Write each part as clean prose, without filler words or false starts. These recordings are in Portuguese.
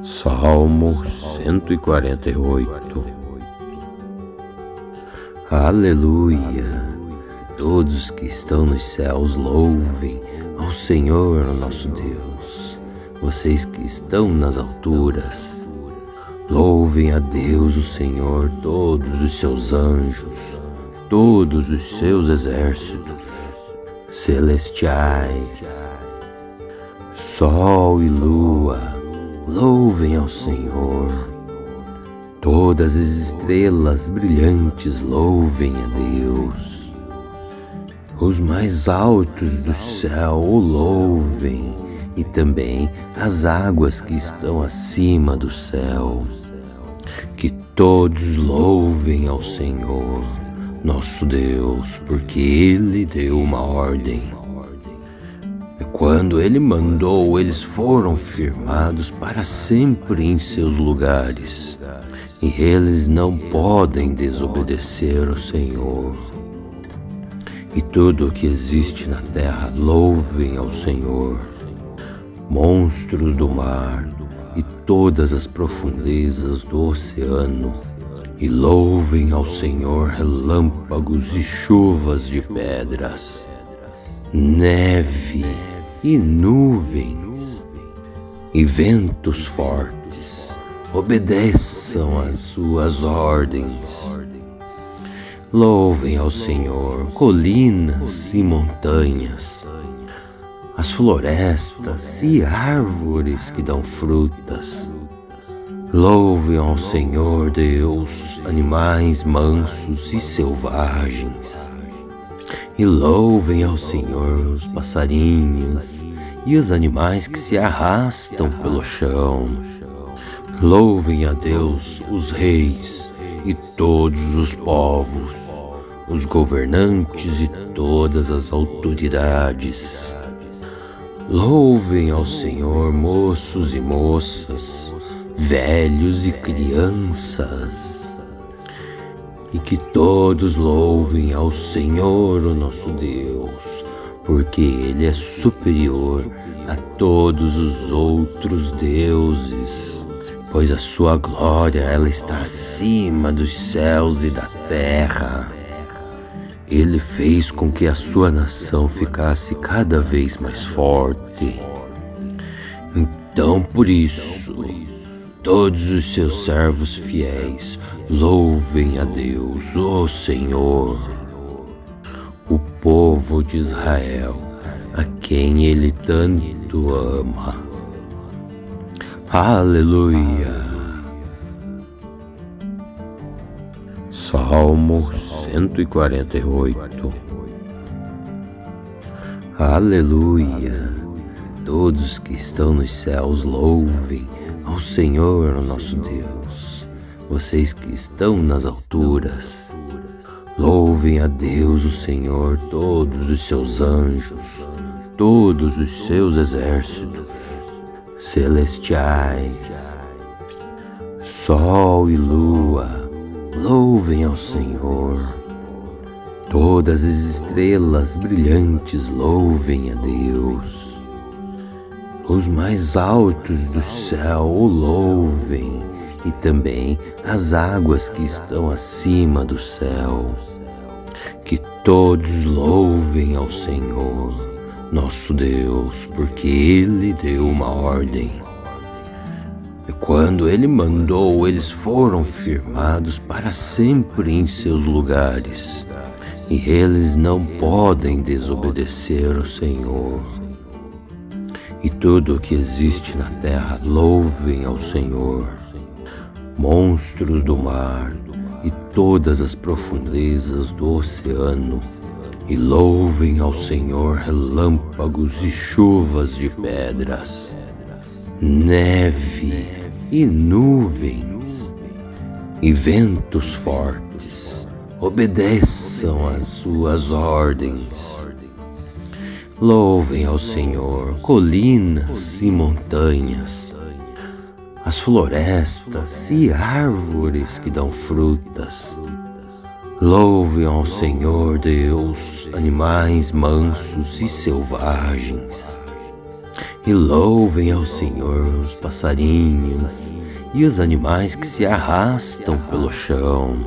Salmo 148. Aleluia! Todos que estão nos céus louvem ao Senhor nosso Deus. Vocês que estão nas alturas, louvem a Deus o Senhor, todos os seus anjos, todos os seus exércitos celestiais. Sol e lua, louvem ao Senhor. Todas as estrelas brilhantes louvem a Deus. Os mais altos do céu o louvem, e também as águas que estão acima do céu. Que todos louvem ao Senhor, nosso Deus, porque Ele deu uma ordem. E quando Ele mandou, eles foram firmados para sempre em seus lugares. E eles não podem desobedecer ao Senhor. E tudo o que existe na terra, louvem ao Senhor. Monstros do mar e todas as profundezas do oceano, e louvem ao Senhor relâmpagos e chuvas de pedras, neve e nuvens e ventos fortes, obedeçam às suas ordens. Louvem ao Senhor colinas e montanhas, as florestas e árvores que dão frutas. Louvem ao Senhor Deus animais mansos e selvagens. E louvem ao Senhor os passarinhos e os animais que se arrastam pelo chão. Louvem a Deus os reis e todos os povos, os governantes e todas as autoridades. Louvem ao Senhor moços e moças, velhos e crianças, e que todos louvem ao Senhor o nosso Deus, porque Ele é superior a todos os outros deuses, pois a sua glória ela está acima dos céus e da terra. Ele fez com que a sua nação ficasse cada vez mais forte. Então, por isso, todos os seus servos fiéis louvem a Deus, o Senhor, o povo de Israel, a quem Ele tanto ama. Aleluia! Salmo 148. Aleluia! Todos que estão nos céus louvem ao Senhor nosso Deus. Vocês que estão nas alturas, louvem a Deus o Senhor, todos os seus anjos, todos os seus exércitos celestiais. Sol e lua, louvem ao Senhor. Todas as estrelas brilhantes louvem a Deus. Os mais altos do céu o louvem, e também as águas que estão acima do céu. Que todos louvem ao Senhor, nosso Deus, porque Ele deu uma ordem. E quando Ele mandou, eles foram firmados para sempre em seus lugares. E eles não podem desobedecer ao Senhor. E tudo o que existe na terra, louvem ao Senhor. Monstros do mar e todas as profundezas do oceano, e louvem ao Senhor relâmpagos e chuvas de pedras, neve e nuvens e ventos fortes, obedeçam às suas ordens. Louvem ao Senhor colinas e montanhas, as florestas e árvores que dão frutas. Louvem ao Senhor Deus animais mansos e selvagens. E louvem ao Senhor os passarinhos e os animais que se arrastam pelo chão.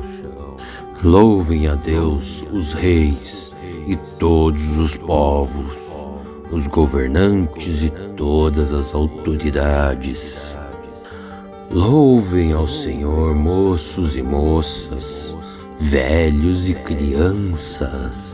Louvem a Deus os reis e todos os povos, os governantes e todas as autoridades. Louvem ao Senhor moços e moças, velhos e crianças.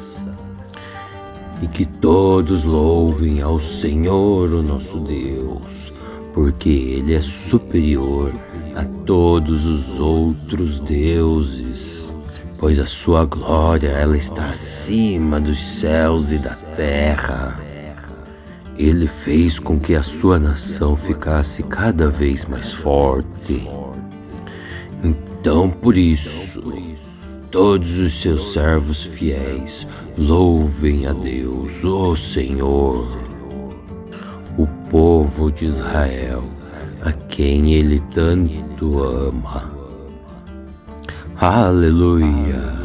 E que todos louvem ao Senhor, o nosso Deus, porque Ele é superior a todos os outros deuses, pois a sua glória ela está acima dos céus e da terra. Ele fez com que a sua nação ficasse cada vez mais forte. Então, por isso, todos os seus servos fiéis louvem a Deus, o Senhor, o povo de Israel, a quem Ele tanto ama. Aleluia!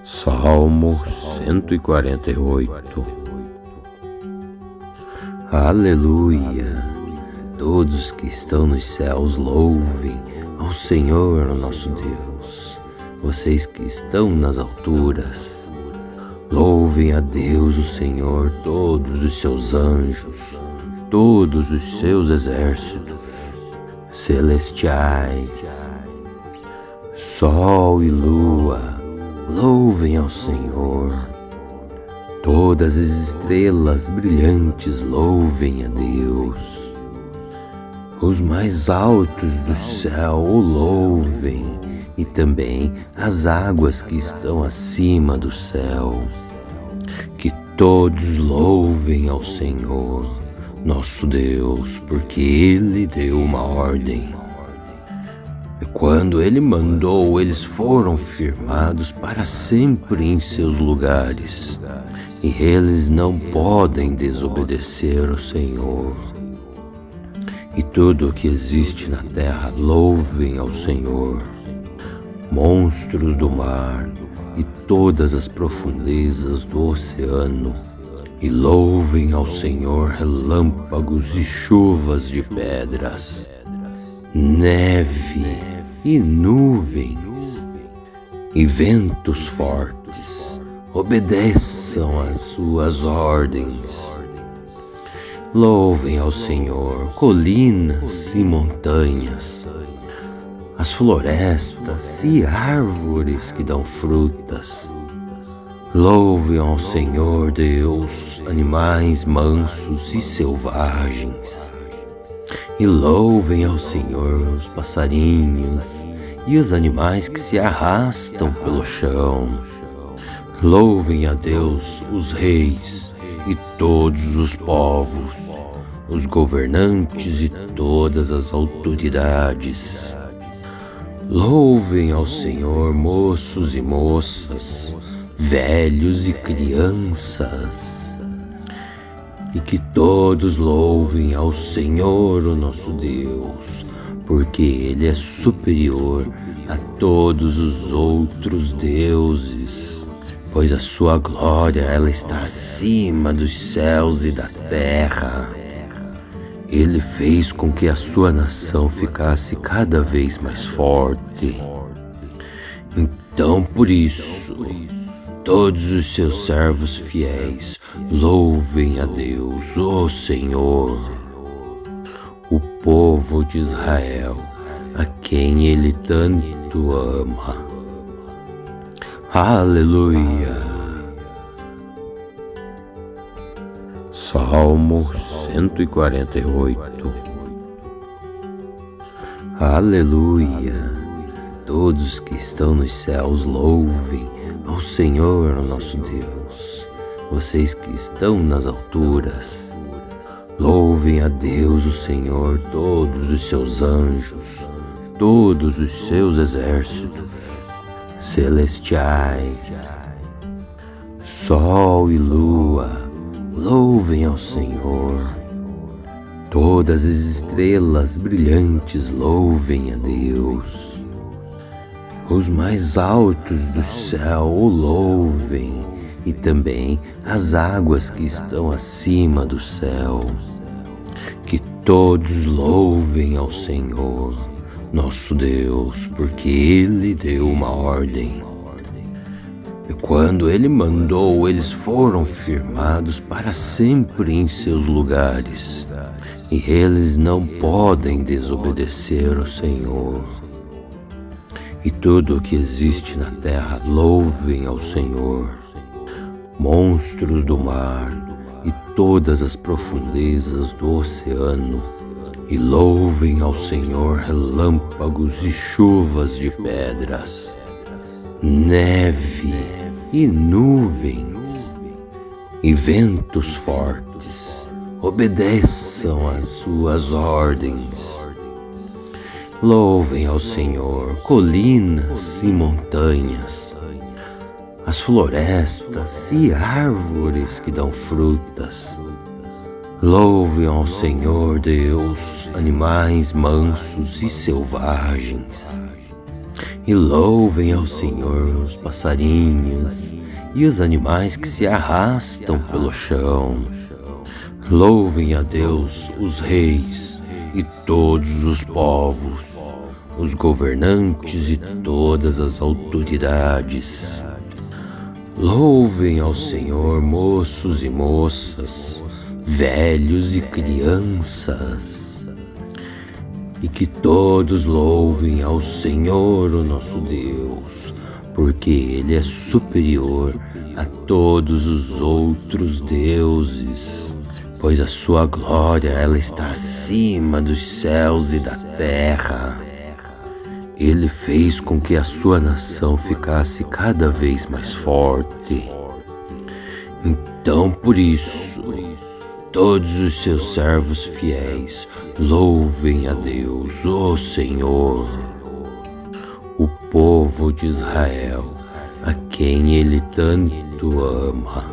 Salmo 148. Aleluia! Todos que estão nos céus louvem ao Senhor, o nosso Deus. Vocês que estão nas alturas, louvem a Deus, o Senhor, todos os seus anjos, todos os seus exércitos celestiais. Sol e lua, louvem ao Senhor. Todas as estrelas brilhantes louvem a Deus. Os mais altos do céu o louvem, e também as águas que estão acima do céu. Que todos louvem ao Senhor, nosso Deus, porque Ele deu uma ordem. E quando Ele mandou, eles foram firmados para sempre em seus lugares, e eles não podem desobedecer ao Senhor. E tudo o que existe na terra louvem ao Senhor. Monstros do mar e todas as profundezas do oceano, e louvem ao Senhor relâmpagos e chuvas de pedras, neve e nuvens e ventos fortes, obedeçam às suas ordens. Louvem ao Senhor colinas e montanhas, as florestas e árvores que dão frutas. Louvem ao Senhor Deus animais mansos e selvagens. E louvem ao Senhor os passarinhos e os animais que se arrastam pelo chão. Louvem a Deus os reis e todos os povos, os governantes e todas as autoridades. Louvem ao Senhor moços e moças, velhos e crianças. E que todos louvem ao Senhor, o nosso Deus, porque Ele é superior a todos os outros deuses, pois a sua glória ela está acima dos céus e da terra. Ele fez com que a sua nação ficasse cada vez mais forte. Então, por isso, todos os seus servos fiéis louvem a Deus, o Senhor, o povo de Israel, a quem Ele tanto ama. Aleluia! Salmo 148. Aleluia! Todos que estão nos céus louvem ao Senhor, o nosso Deus. Vocês que estão nas alturas, louvem a Deus, o Senhor, todos os seus anjos, todos os seus exércitos celestiais. Sol e lua, louvem ao Senhor. Todas as estrelas brilhantes louvem a Deus. Os mais altos do céu o louvem, e também as águas que estão acima do céu. Que todos louvem ao Senhor, nosso Deus, porque Ele deu uma ordem. E quando Ele mandou, eles foram firmados para sempre em seus lugares, e eles não podem desobedecer ao Senhor. E tudo o que existe na terra louvem ao Senhor, monstros do mar e todas as profundezas do oceano, e louvem ao Senhor relâmpagos e chuvas de pedras, neve e nuvens e ventos fortes, obedeçam às suas ordens. Louvem ao Senhor colinas e montanhas, as florestas e árvores que dão frutas. Louvem ao Senhor Deus animais mansos e selvagens. E louvem ao Senhor os passarinhos e os animais que se arrastam pelo chão. Louvem a Deus os reis e todos os povos, os governantes e todas as autoridades. Louvem ao Senhor moços e moças, velhos e crianças, e que todos louvem ao Senhor, o nosso Deus, porque Ele é superior a todos os outros deuses, pois a sua glória ela está acima dos céus e da terra. Ele fez com que a sua nação ficasse cada vez mais forte. Então, por isso, todos os seus servos fiéis louvem a Deus, o Senhor, o povo de Israel, a quem Ele tanto ama.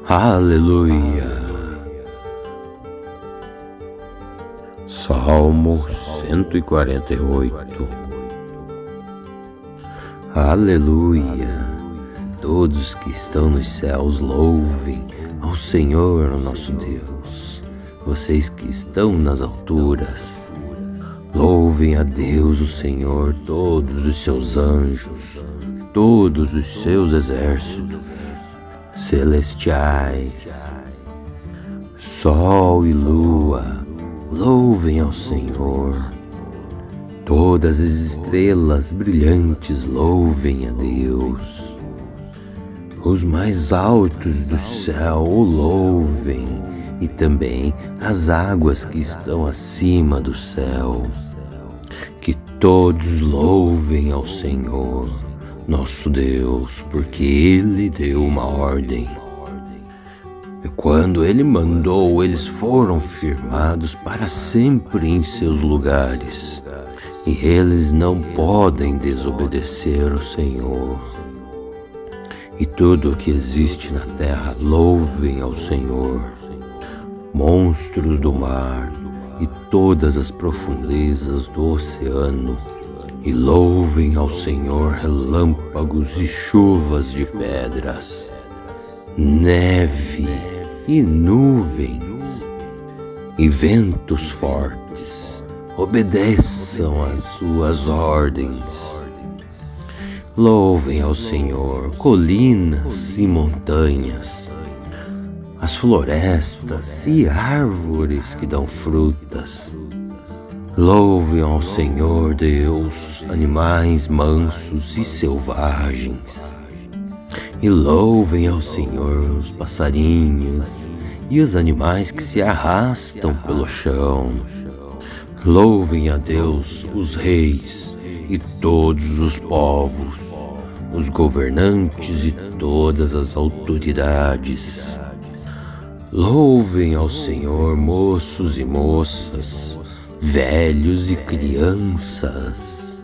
Aleluia! Salmo 148. Aleluia! Todos que estão nos céus louvem ao Senhor, nosso Deus. Vocês que estão nas alturas, louvem a Deus, o Senhor, todos os seus anjos, todos os seus exércitos celestiais. Sol e lua, louvem ao Senhor. Todas as estrelas brilhantes louvem a Deus. Os mais altos do céu o louvem, e também as águas que estão acima do céu. Que todos louvem ao Senhor, nosso Deus, porque Ele deu uma ordem. E quando Ele mandou, eles foram firmados para sempre em seus lugares, e eles não podem desobedecer ao Senhor. E tudo o que existe na terra louvem ao Senhor, monstros do mar e todas as profundezas do oceano, e louvem ao Senhor relâmpagos e chuvas de pedras, neve e nuvens e ventos fortes, obedeçam às suas ordens. Louvem ao Senhor colinas e montanhas, as florestas e árvores que dão frutas. Louvem ao Senhor Deus animais mansos e selvagens. E louvem ao Senhor os passarinhos e os animais que se arrastam pelo chão. Louvem a Deus os reis e todos os povos, os governantes e todas as autoridades. Louvem ao Senhor moços e moças, velhos e crianças,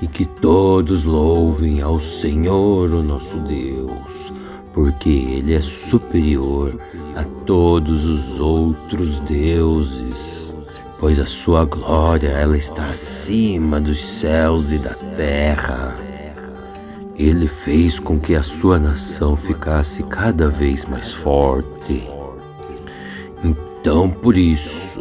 e que todos louvem ao Senhor, o nosso Deus, porque Ele é superior a todos os outros deuses, pois a sua glória ela está acima dos céus e da terra. Ele fez com que a sua nação ficasse cada vez mais forte. Então, por isso,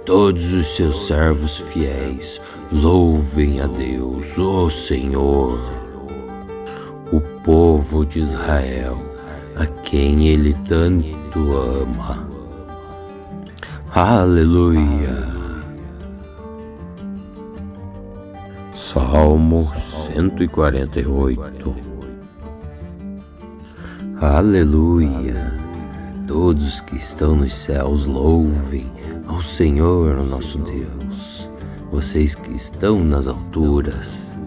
todos os seus servos fiéis louvem a Deus, o Senhor, o povo de Israel, a quem Ele tanto ama. Aleluia! Salmo 148. Aleluia! Todos que estão nos céus louvem ao Senhor, nosso Deus. Vocês que estão nas alturas,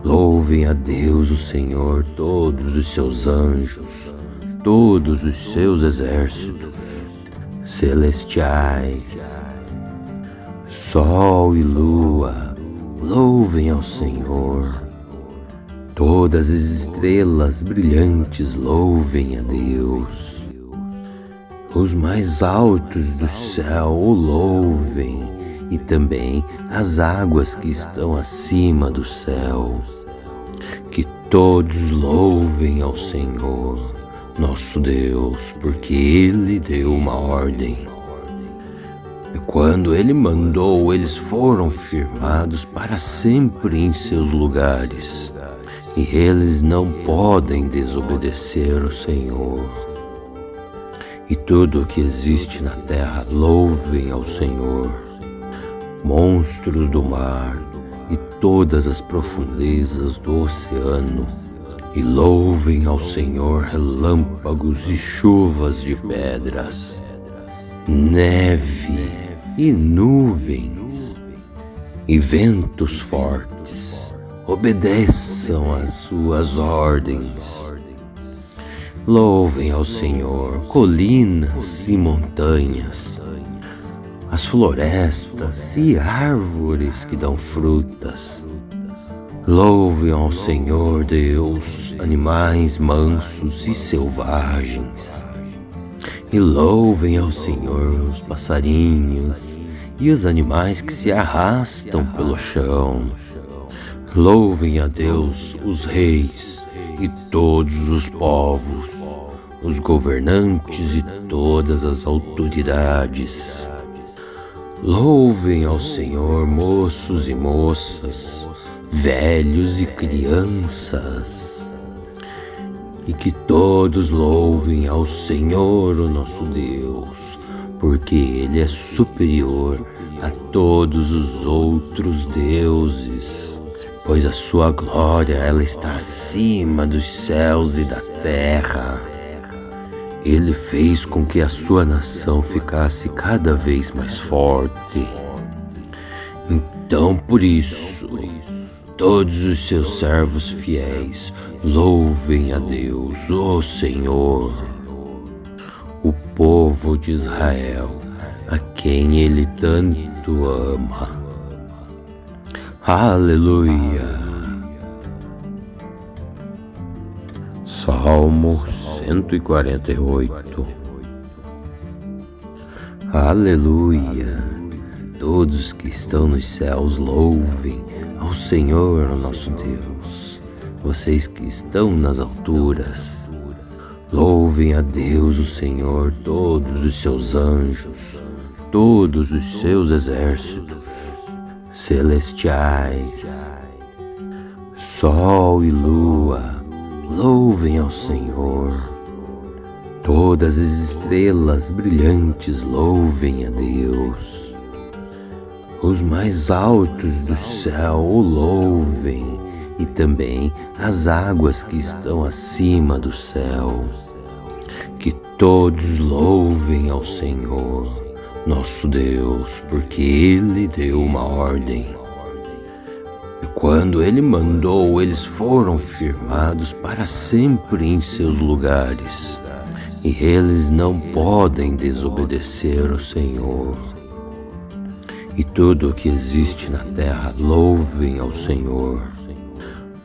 louvem a Deus, o Senhor, todos os seus anjos, todos os seus exércitos celestiais. Sol e lua, louvem ao Senhor. Todas as estrelas brilhantes louvem a Deus. Os mais altos do céu o louvem, e também as águas que estão acima do céu. Que todos louvem ao Senhor, nosso Deus, porque Ele deu uma ordem. E quando Ele mandou, eles foram firmados para sempre em seus lugares. E eles não podem desobedecer o Senhor. E tudo o que existe na terra louvem ao Senhor. Monstros do mar e todas as profundezas do oceano, e louvem ao Senhor relâmpagos e chuvas de pedras, neve e nuvens e ventos fortes, obedeçam às suas ordens. Louvem ao Senhor colinas e montanhas, as florestas e árvores que dão frutas. Louvem ao Senhor Deus animais mansos e selvagens. E louvem ao Senhor os passarinhos e os animais que se arrastam pelo chão. Louvem a Deus os reis e todos os povos, os governantes e todas as autoridades. Louvem ao Senhor moços e moças, velhos e crianças. E que todos louvem ao Senhor, o nosso Deus, porque Ele é superior a todos os outros deuses. Pois a sua glória, ela está acima dos céus e da terra. Ele fez com que a sua nação ficasse cada vez mais forte. Então, por isso, todos os seus servos fiéis louvem a Deus, o Senhor, o povo de Israel, a quem Ele tanto ama. Aleluia! Salmo 148. Aleluia! Todos que estão nos céus louvem ao Senhor, nosso Deus. Vocês que estão nas alturas, louvem a Deus, o Senhor, todos os seus anjos, todos os seus exércitos celestiais. Sol e lua, louvem ao Senhor. Todas as estrelas brilhantes louvem a Deus. Os mais altos do céu o louvem, e também as águas que estão acima do céu. Que todos louvem ao Senhor, nosso Deus, porque Ele deu uma ordem. E quando Ele mandou, eles foram firmados para sempre em seus lugares. E eles não podem desobedecer o Senhor. E tudo o que existe na terra louvem ao Senhor.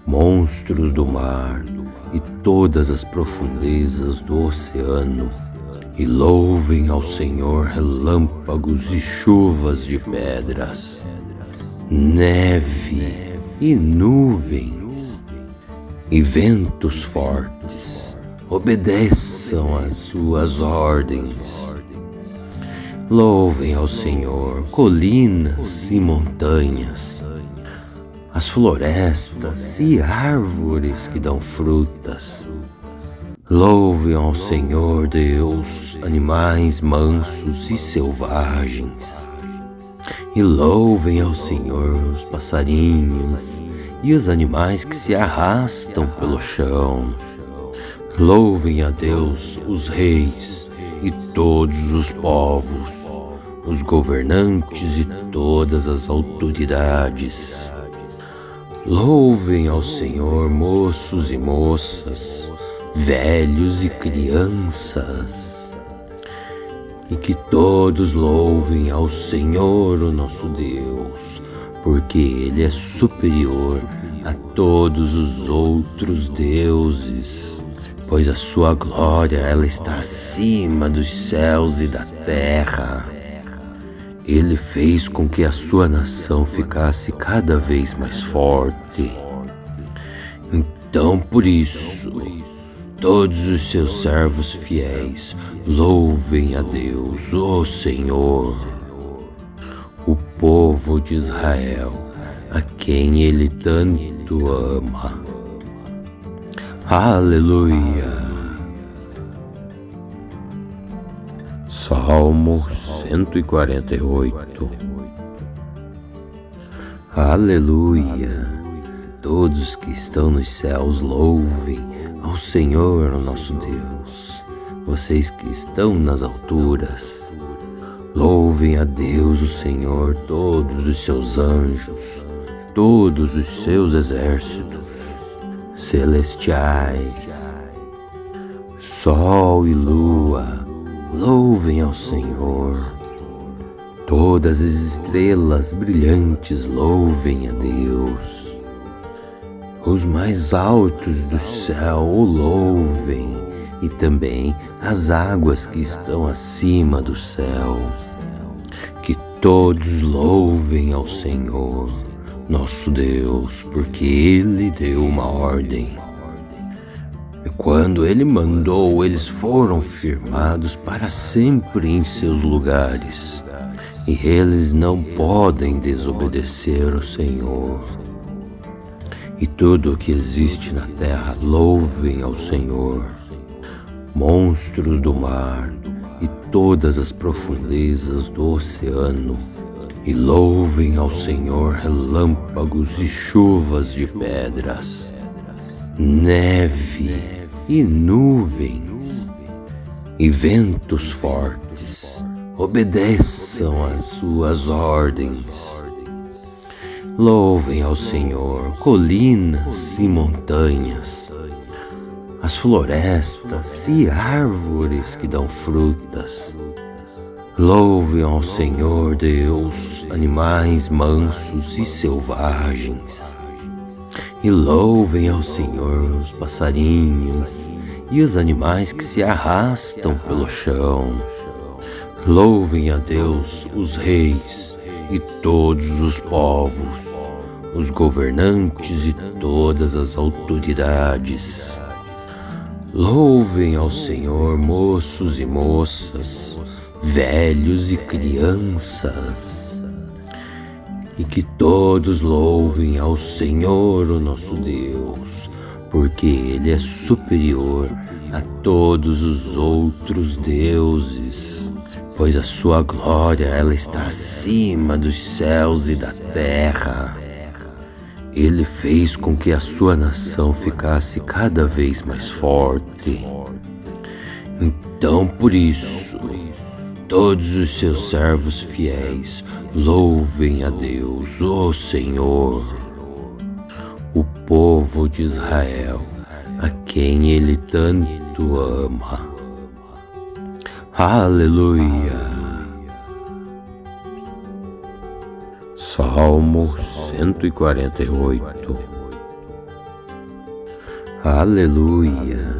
Monstros do mar e todas as profundezas do oceano, e louvem ao Senhor relâmpagos e chuvas de pedras, neve e nuvens e ventos fortes, obedeçam às suas ordens. Louvem ao Senhor colinas e montanhas, as florestas e árvores que dão frutas. Louvem ao Senhor Deus animais mansos e selvagens. E louvem ao Senhor os passarinhos e os animais que se arrastam pelo chão. Louvem a Deus os reis e todos os povos, os governantes e todas as autoridades. Louvem ao Senhor moços e moças, velhos e crianças, e que todos louvem ao Senhor o nosso Deus, porque Ele é superior a todos os outros deuses, pois a sua glória ela está acima dos céus e da terra. Ele fez com que a sua nação ficasse cada vez mais forte. Então, por isso, todos os seus servos fiéis louvem a Deus, o Senhor, o povo de Israel, a quem Ele tanto ama. Aleluia! Salmo 148. Aleluia! Todos que estão nos céus louvem ao Senhor, o nosso Deus. Vocês que estão nas alturas, louvem a Deus, o Senhor, todos os seus anjos, todos os seus exércitos celestiais. Sol e lua, louvem ao Senhor. Todas as estrelas brilhantes louvem a Deus. Os mais altos do céu o louvem, e também as águas que estão acima do céu. Que todos louvem ao Senhor, nosso Deus, porque Ele deu uma ordem. E quando Ele mandou, eles foram firmados para sempre em seus lugares. E eles não podem desobedecer ao Senhor. E tudo o que existe na terra louvem ao Senhor. Monstros do mar e todas as profundezas do oceano, e louvem ao Senhor relâmpagos e chuvas de pedras, neve e nuvens e ventos fortes, obedeçam às suas ordens. Louvem ao Senhor colinas e montanhas, as florestas e árvores que dão frutas. Louvem ao Senhor Deus animais mansos e selvagens. E louvem ao Senhor os passarinhos e os animais que se arrastam pelo chão. Louvem a Deus os reis e todos os povos, os governantes e todas as autoridades. Louvem ao Senhor moços e moças, velhos e crianças, e que todos louvem ao Senhor o nosso Deus, porque Ele é superior a todos os outros deuses, pois a sua glória ela está acima dos céus e da terra. Ele fez com que a sua nação ficasse cada vez mais forte. Então, por isso, todos os seus servos fiéis louvem a Deus, o Senhor, o povo de Israel, a quem Ele tanto ama. Aleluia! Salmo 148. Aleluia!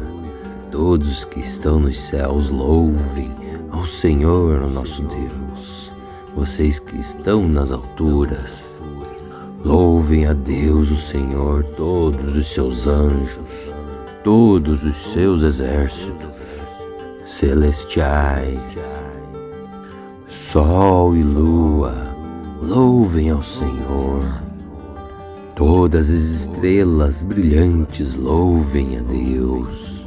Todos que estão nos céus louvem ao Senhor, o nosso Deus. Vocês que estão nas alturas, Louvem a Deus, o Senhor, todos os seus anjos, todos os seus exércitos celestiais. Sol e lua, louvem ao Senhor. Todas as estrelas brilhantes, louvem a Deus.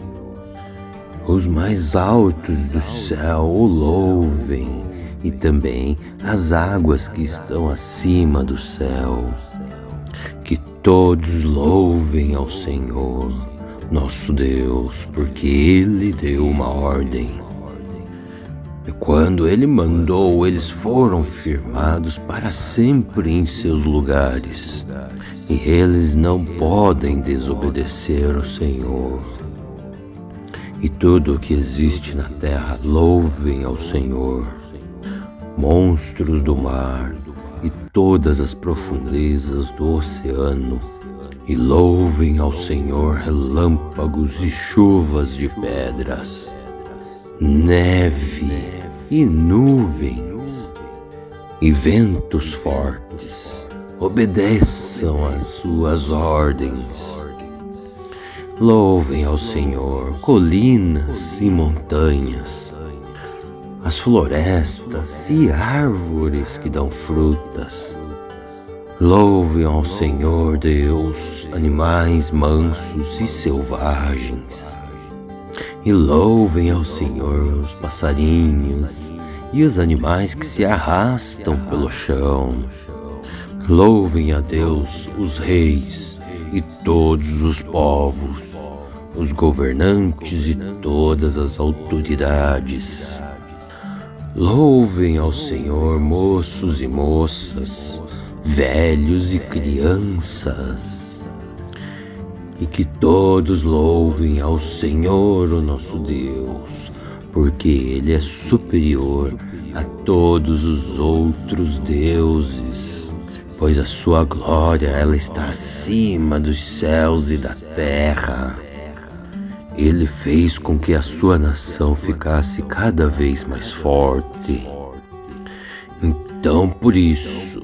Os mais altos do céu o louvem, e também as águas que estão acima do céu. Que todos louvem ao Senhor, nosso Deus, porque Ele deu uma ordem. E quando Ele mandou, eles foram firmados para sempre em seus lugares, e eles não podem desobedecer ao Senhor. E tudo o que existe na terra, louvem ao Senhor. Monstros do mar e todas as profundezas do oceano, e louvem ao Senhor relâmpagos e chuvas de pedras, neve e nuvens e ventos fortes, obedeçam às suas ordens. Louvem ao Senhor colinas e montanhas, as florestas e árvores que dão frutas. Louvem ao Senhor Deus, animais mansos e selvagens. E louvem ao Senhor os passarinhos e os animais que se arrastam pelo chão. Louvem a Deus os reis e todos os povos, os governantes e todas as autoridades. Louvem ao Senhor moços e moças, velhos e crianças, e que todos louvem ao Senhor, o nosso Deus, porque Ele é superior a todos os outros deuses, pois a sua glória ela está acima dos céus e da terra. Ele fez com que a sua nação ficasse cada vez mais forte. Então, por isso,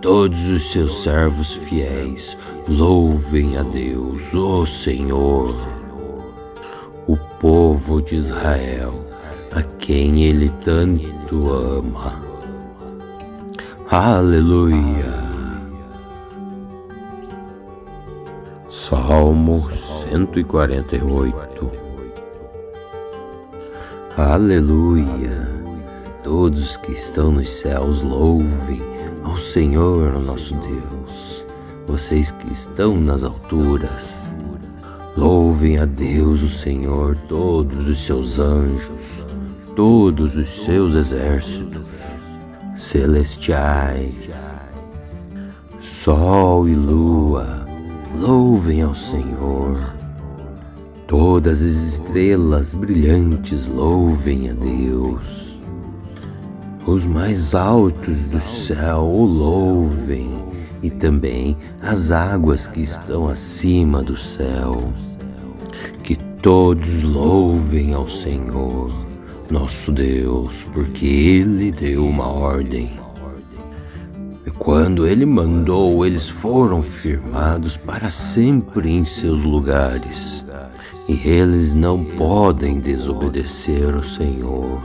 todos os seus servos fiéis louvem a Deus, o Senhor, o povo de Israel, a quem Ele tanto ama. Aleluia! Salmo 148. Aleluia! Todos que estão nos céus louvem ao Senhor, nosso Deus. Vocês que estão nas alturas, louvem a Deus, o Senhor, todos os seus anjos, todos os seus exércitos celestiais. Sol e lua, louvem ao Senhor. Todas as estrelas brilhantes, louvem a Deus. Os mais altos do céu o louvem, e também as águas que estão acima do céu. Que todos louvem ao Senhor, nosso Deus, porque Ele deu uma ordem. E quando Ele mandou, eles foram firmados para sempre em seus lugares, e eles não podem desobedecer ao Senhor.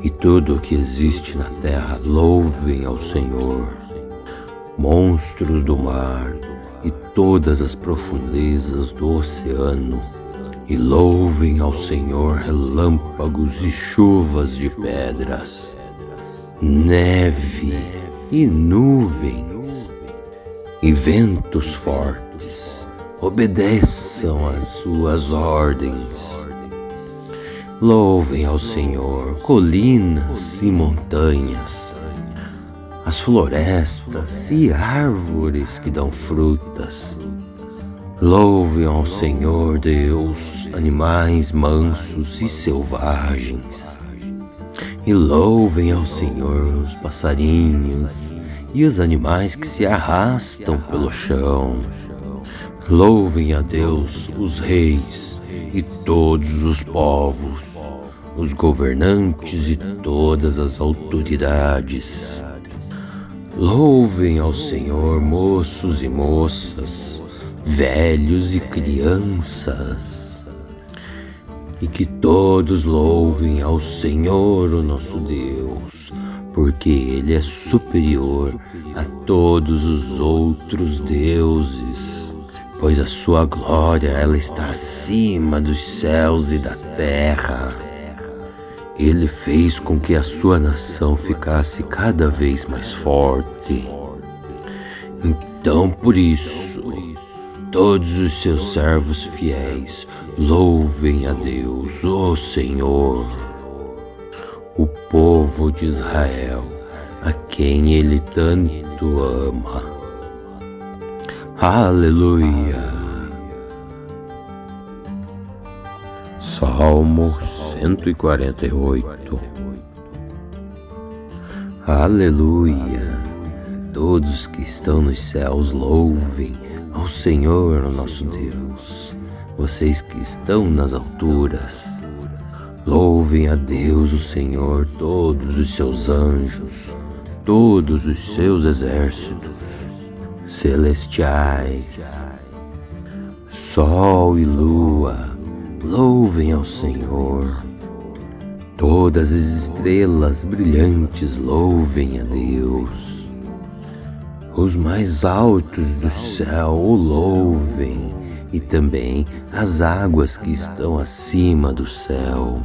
E tudo o que existe na terra, louvem ao Senhor. Monstros do mar e todas as profundezas do oceano, e louvem ao Senhor relâmpagos e chuvas de pedras, neve e nuvens e ventos fortes, obedeçam às suas ordens. Louvem ao Senhor colinas e montanhas, as florestas e árvores que dão frutas. Louvem ao Senhor Deus, animais mansos e selvagens. E louvem ao Senhor os passarinhos e os animais que se arrastam pelo chão. Louvem a Deus os reis e todos os povos, os governantes e todas as autoridades. Louvem ao Senhor, moços e moças, velhos e crianças, e que todos louvem ao Senhor, o nosso Deus, porque Ele é superior a todos os outros deuses, pois a sua glória ela está acima dos céus e da terra. Ele fez com que a sua nação ficasse cada vez mais forte. Então, por isso, todos os seus servos fiéis louvem a Deus, o Senhor, o povo de Israel, a quem Ele tanto ama. Aleluia! Salmo 148. Aleluia! Todos que estão nos céus louvem ao Senhor, nosso Deus. Vocês que estão nas alturas, louvem a Deus, o Senhor, todos os seus anjos, todos os seus exércitos celestiais. Sol e lua, louvem ao Senhor. Todas as estrelas brilhantes louvem a Deus. Os mais altos do céu o louvem, e também as águas que estão acima do céu.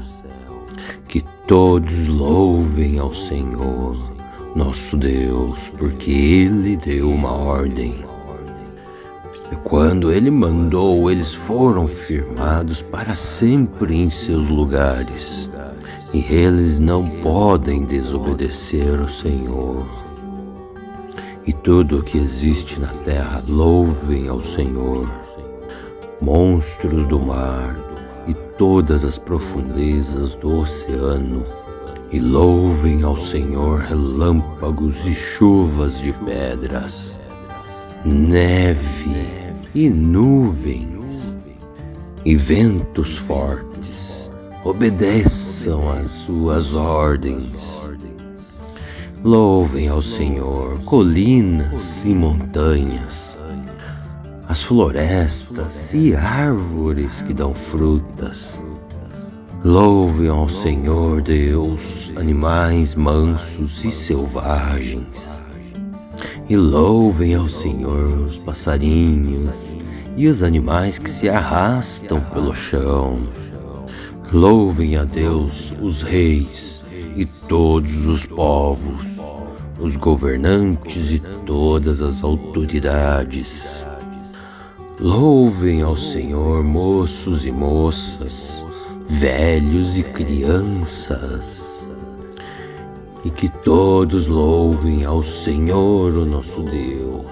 Que todos louvem ao Senhor, nosso Deus, porque Ele deu uma ordem. E quando Ele mandou, eles foram firmados para sempre em seus lugares, e eles não podem desobedecer ao Senhor. E tudo o que existe na terra louvem ao Senhor, monstros do mar e todas as profundezas do oceano, e louvem ao Senhor relâmpagos e chuvas de pedras, neve e nuvens e ventos fortes, obedeçam às suas ordens. Louvem ao Senhor colinas e montanhas, as florestas e árvores que dão frutas. Louvem ao Senhor Deus animais mansos e selvagens. E louvem ao Senhor os passarinhos e os animais que se arrastam pelo chão. Louvem a Deus os reis e todos os povos, os governantes e todas as autoridades. Louvem ao Senhor moços e moças, velhos e crianças. E que todos louvem ao Senhor, o nosso Deus,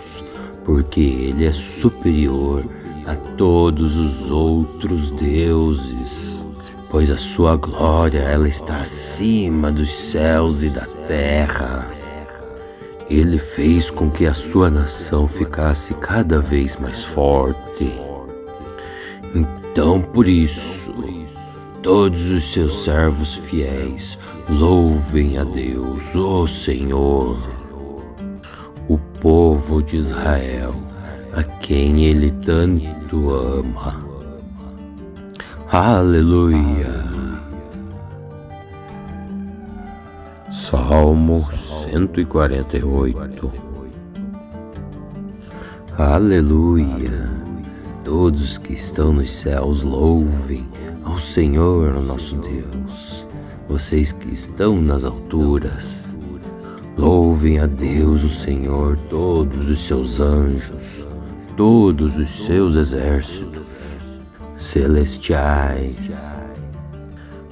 porque Ele é superior a todos os outros deuses, pois a sua glória ela está acima dos céus e da terra. Ele fez com que a sua nação ficasse cada vez mais forte. Então, por isso, todos os seus servos fiéis louvem a Deus, o Senhor, o povo de Israel, a quem Ele tanto ama. Aleluia! Salmo 148. Aleluia! Todos que estão nos céus louvem ao Senhor, nosso Deus. Vocês que estão nas alturas, louvem a Deus, o Senhor, todos os seus anjos, todos os seus exércitos celestiais.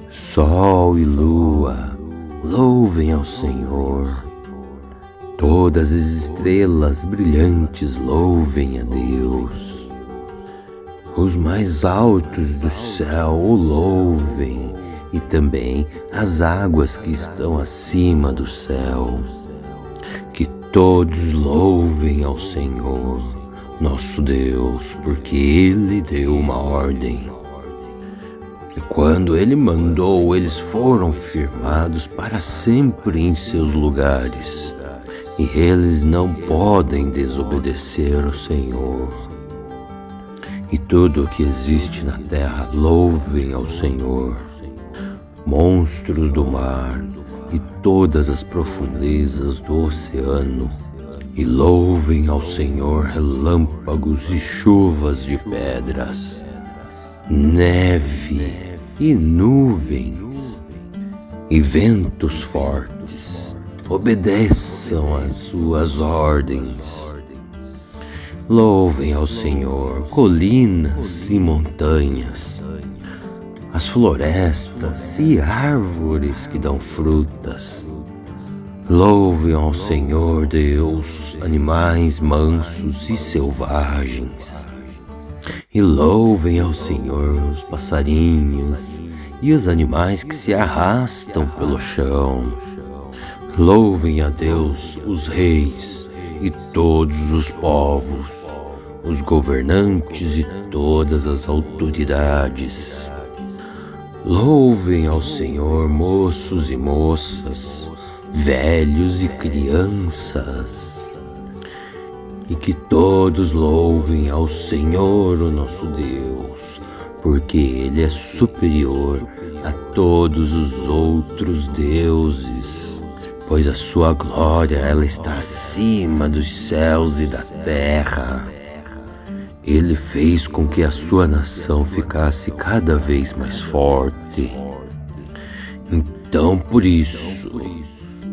Sol e lua, louvem ao Senhor. Todas as estrelas brilhantes louvem a Deus. Os mais altos do céu o louvem, e também as águas que estão acima do céu. Que todos louvem ao Senhor, nosso Deus, porque Ele deu uma ordem. E quando Ele mandou, eles foram firmados para sempre em seus lugares, e eles não podem desobedecer o Senhor. E tudo o que existe na terra louvem ao Senhor. Monstros do mar e todas as profundezas do oceano, e louvem ao Senhor relâmpagos e chuvas de pedras, neve e nuvens e ventos fortes, obedeçam às suas ordens. Louvem ao Senhor colinas e montanhas, as florestas e árvores que dão frutas. Louvem ao Senhor Deus animais mansos e selvagens. E louvem ao Senhor os passarinhos e os animais que se arrastam pelo chão. Louvem a Deus os reis e todos os povos, os governantes e todas as autoridades. Louvem ao Senhor moços e moças, velhos e crianças, e que todos louvem ao Senhor, o nosso Deus, porque Ele é superior a todos os outros deuses, pois a sua glória ela está acima dos céus e da terra. Ele fez com que a sua nação ficasse cada vez mais forte. Então, por isso,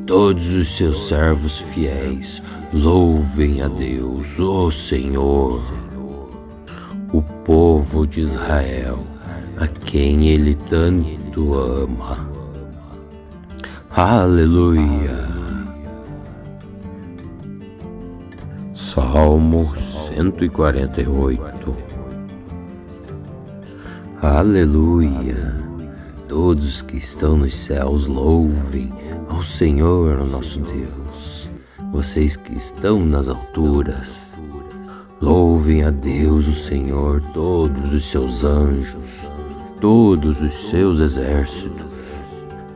todos os seus servos fiéis louvem a Deus, o Senhor, o povo de Israel, a quem Ele tanto ama. Aleluia! Salmo 148. Aleluia! Todos que estão nos céus louvem ao Senhor, o nosso Deus. Vocês que estão nas alturas, louvem a Deus, o Senhor, todos os seus anjos, todos os seus exércitos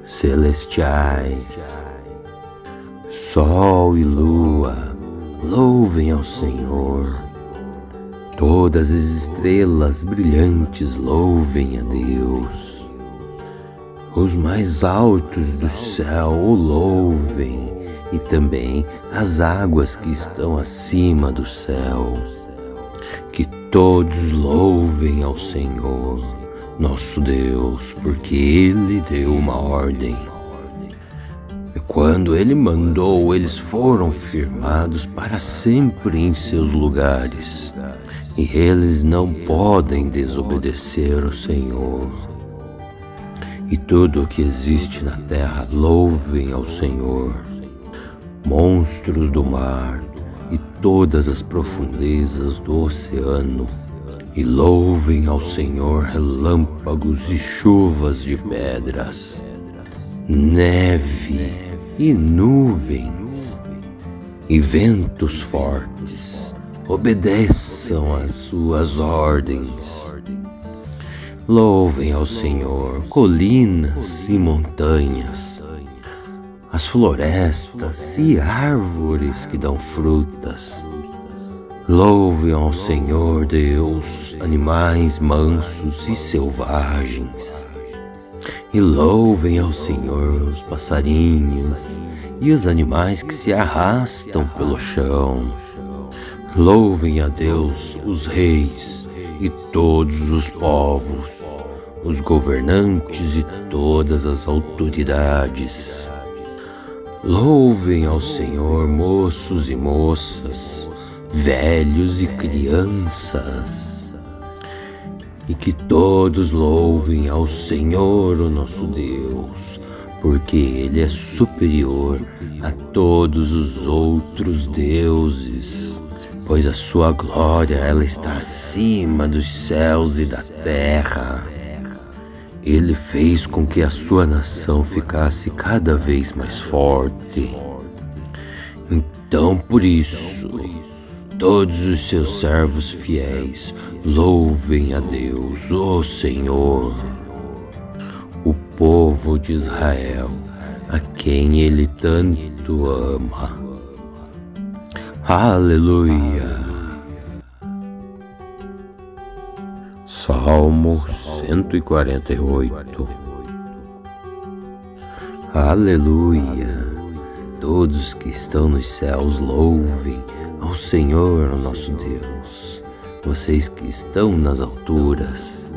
celestiais. Sol e lua, louvem ao Senhor. Todas as estrelas brilhantes louvem a Deus. Os mais altos do céu o louvem, e também as águas que estão acima do céu. Que todos louvem ao Senhor, nosso Deus, porque Ele deu uma ordem. E quando Ele mandou, eles foram firmados para sempre em seus lugares, e eles não podem desobedecer ao Senhor. E tudo o que existe na terra louvem ao Senhor. Monstros do mar e todas as profundezas do oceano, e louvem ao Senhor relâmpagos e chuvas de pedras, neve e nuvens e ventos fortes, obedeçam às suas ordens. Louvem ao Senhor colinas e montanhas, as florestas e árvores que dão frutas. Louvem ao Senhor Deus animais mansos e selvagens. E louvem ao Senhor os passarinhos e os animais que se arrastam pelo chão. Louvem a Deus os reis e todos os povos, os governantes e todas as autoridades. Louvem ao Senhor moços e moças, velhos e crianças, e que todos louvem ao Senhor, o nosso Deus, porque Ele é superior a todos os outros deuses, pois a sua glória ela está acima dos céus e da terra. Ele fez com que a sua nação ficasse cada vez mais forte. Então, por isso, todos os seus servos fiéis louvem a Deus, o Senhor, o povo de Israel, a quem Ele tanto ama. Aleluia. Salmo 148. Aleluia. Todos que estão nos céus louvem ao Senhor, nosso Deus. Vocês que estão nas alturas,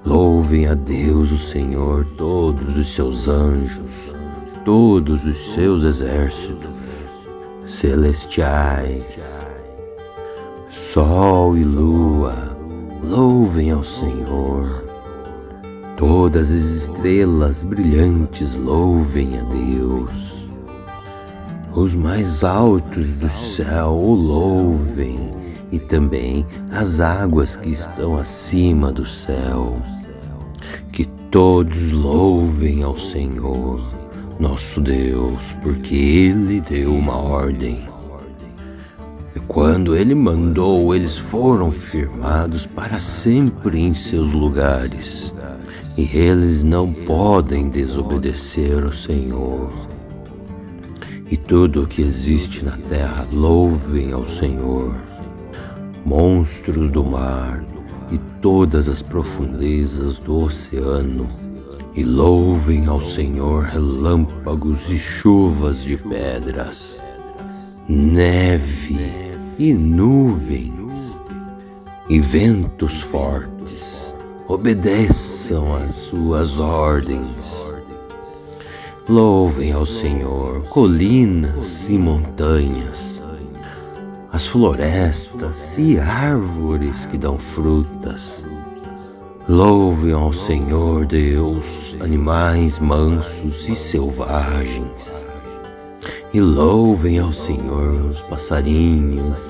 louvem a Deus, o Senhor, todos os seus anjos, todos os seus exércitos celestiais. Sol e lua, louvem ao Senhor. Todas as estrelas brilhantes, louvem a Deus. Os mais altos do céu o louvem, e também as águas que estão acima do céu. Que todos louvem ao Senhor, nosso Deus, porque Ele deu uma ordem. E quando Ele mandou, eles foram firmados para sempre em seus lugares. E eles não podem desobedecer ao Senhor. E tudo o que existe na terra, louvem ao Senhor. Monstros do mar e todas as profundezas do oceano, e louvem ao Senhor relâmpagos e chuvas de pedras, neve e nuvens e ventos fortes, obedeçam às suas ordens. Louvem ao Senhor colinas e montanhas, as florestas e árvores que dão frutas. Louvem ao Senhor Deus animais mansos e selvagens. E louvem ao Senhor os passarinhos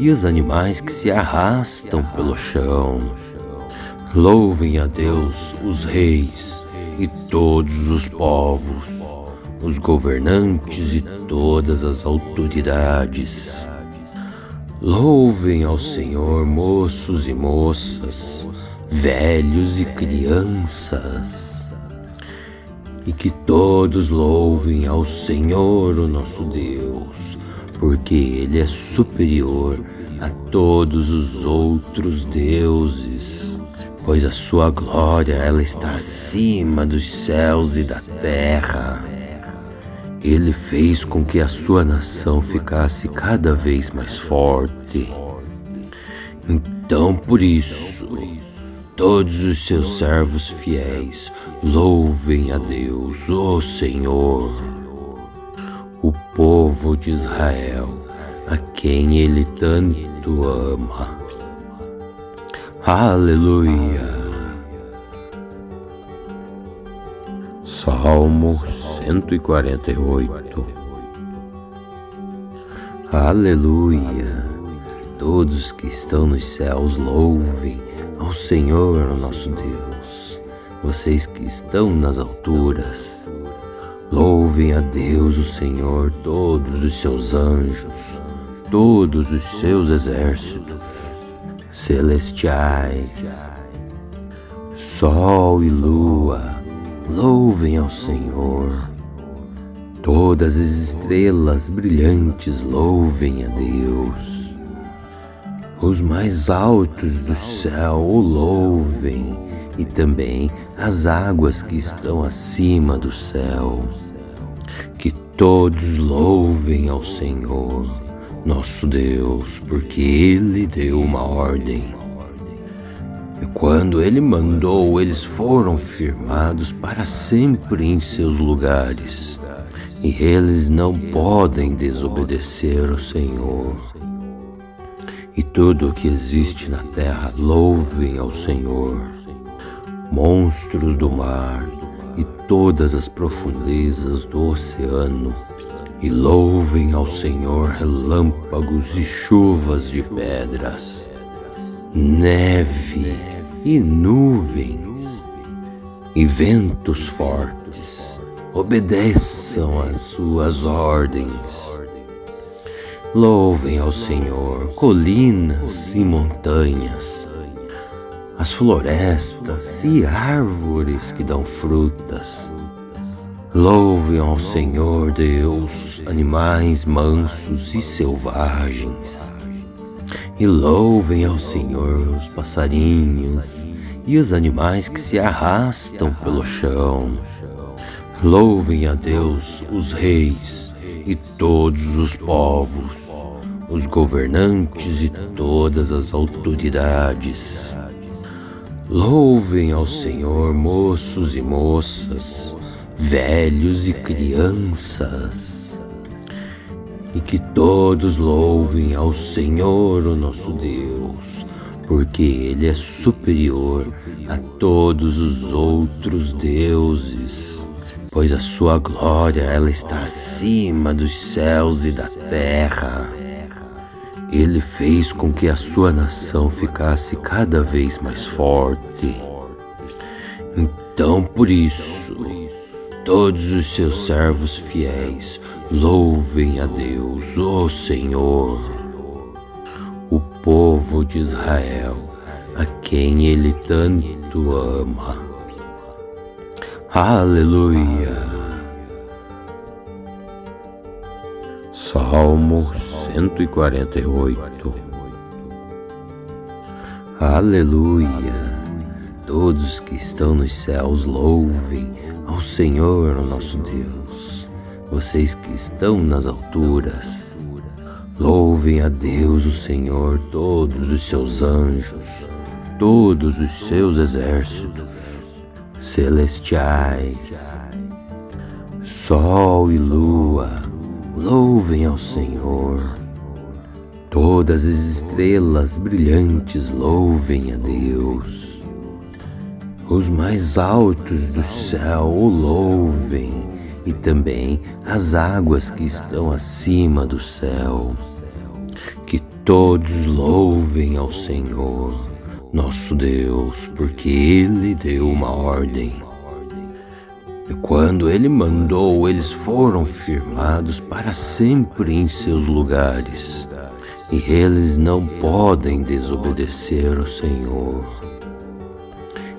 e os animais que se arrastam pelo chão. Louvem a Deus os reis e todos os povos, os governantes e todas as autoridades. Louvem ao Senhor moços e moças, velhos e crianças. E que todos louvem ao Senhor, o nosso Deus, porque Ele é superior a todos os outros deuses, pois a sua glória ela está acima dos céus e da terra. Ele fez com que a sua nação ficasse cada vez mais forte. Então, por isso, todos os seus servos fiéis louvem a Deus, o Senhor, o povo de Israel, a quem Ele tanto ama. Aleluia. Salmo 148. Aleluia. Todos que estão nos céus louvem ao Senhor, nosso Deus. Vocês que estão nas alturas, louvem a Deus, o Senhor, todos os seus anjos, todos os seus exércitos celestiais. Sol e lua, louvem ao Senhor. Todas as estrelas brilhantes, louvem a Deus. Os mais altos do céu o louvem, e também as águas que estão acima do céu. Que todos louvem ao Senhor, nosso Deus, porque Ele deu uma ordem. E quando Ele mandou, eles foram firmados para sempre em seus lugares. E eles não podem desobedecer ao Senhor. E tudo o que existe na terra, louvem ao Senhor. Monstros do mar e todas as profundezas do oceano, e louvem ao Senhor relâmpagos e chuvas de pedras, neve e nuvens e ventos fortes, obedeçam às suas ordens. Louvem ao Senhor colinas e montanhas, as florestas e árvores que dão frutas. Louvem ao Senhor Deus, animais mansos e selvagens. E louvem ao Senhor os passarinhos e os animais que se arrastam pelo chão. Louvem a Deus os reis e todos os povos, os governantes e todas as autoridades. Louvem ao Senhor moços e moças, velhos e crianças, e que todos louvem ao Senhor, o nosso Deus, porque Ele é superior a todos os outros deuses, pois a sua glória ela está acima dos céus e da terra. Ele fez com que a sua nação ficasse cada vez mais forte. Então, por isso, todos os seus servos fiéis louvem a Deus, o Senhor, o povo de Israel, a quem Ele tanto ama. Aleluia! Salmo 148. Aleluia! Todos que estão nos céus louvem ao Senhor, o nosso Deus. Vocês que estão nas alturas, louvem a Deus, o Senhor, todos os seus anjos, todos os seus exércitos celestiais. Sol e lua, louvem ao Senhor. Todas as estrelas brilhantes louvem a Deus. Os mais altos do céu o louvem, e também as águas que estão acima do céu. Que todos louvem ao Senhor, nosso Deus, porque Ele deu uma ordem. E quando Ele mandou, eles foram firmados para sempre em seus lugares, e eles não podem desobedecer ao Senhor.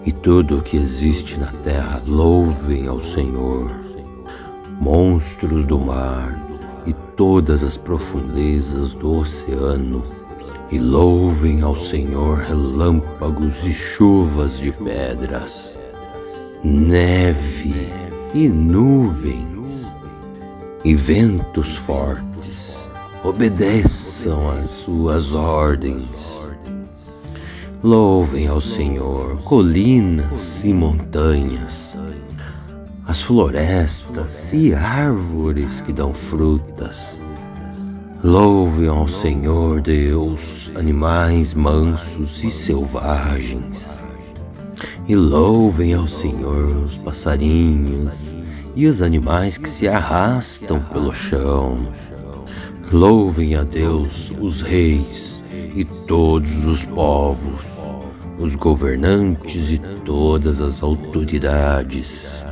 E tudo o que existe na terra louvem ao Senhor. Monstros do mar e todas as profundezas do oceano, e louvem ao Senhor relâmpagos e chuvas de pedras, neve e nuvens e ventos fortes, obedeçam às suas ordens. Louvem ao Senhor colinas e montanhas, as florestas e árvores que dão frutas. Louvem ao Senhor Deus, animais mansos e selvagens. E louvem ao Senhor os passarinhos e os animais que se arrastam pelo chão. Louvem a Deus os reis e todos os povos, os governantes e todas as autoridades.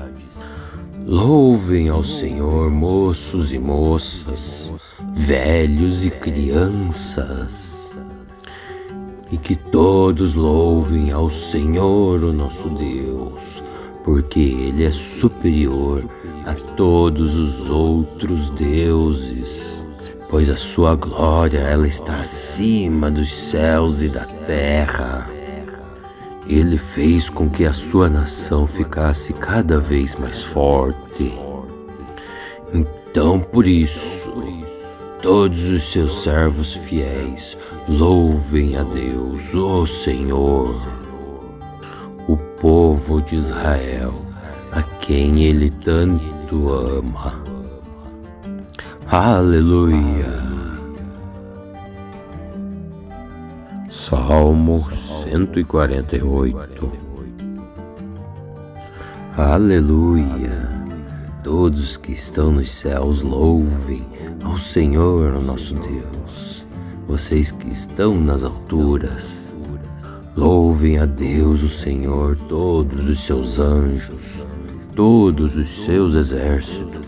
Louvem ao Senhor moços e moças, velhos e crianças, e que todos louvem ao Senhor, o nosso Deus, porque Ele é superior a todos os outros deuses, pois a sua glória ela está acima dos céus e da terra. Ele fez com que a sua nação ficasse cada vez mais forte. Então, por isso, todos os seus servos fiéis louvem a Deus, o Senhor, o povo de Israel, a quem Ele tanto ama. Aleluia! Salmo 148. Aleluia! Todos que estão nos céus louvem ao Senhor, o nosso Deus. Vocês que estão nas alturas, louvem a Deus, o Senhor, todos os seus anjos, todos os seus exércitos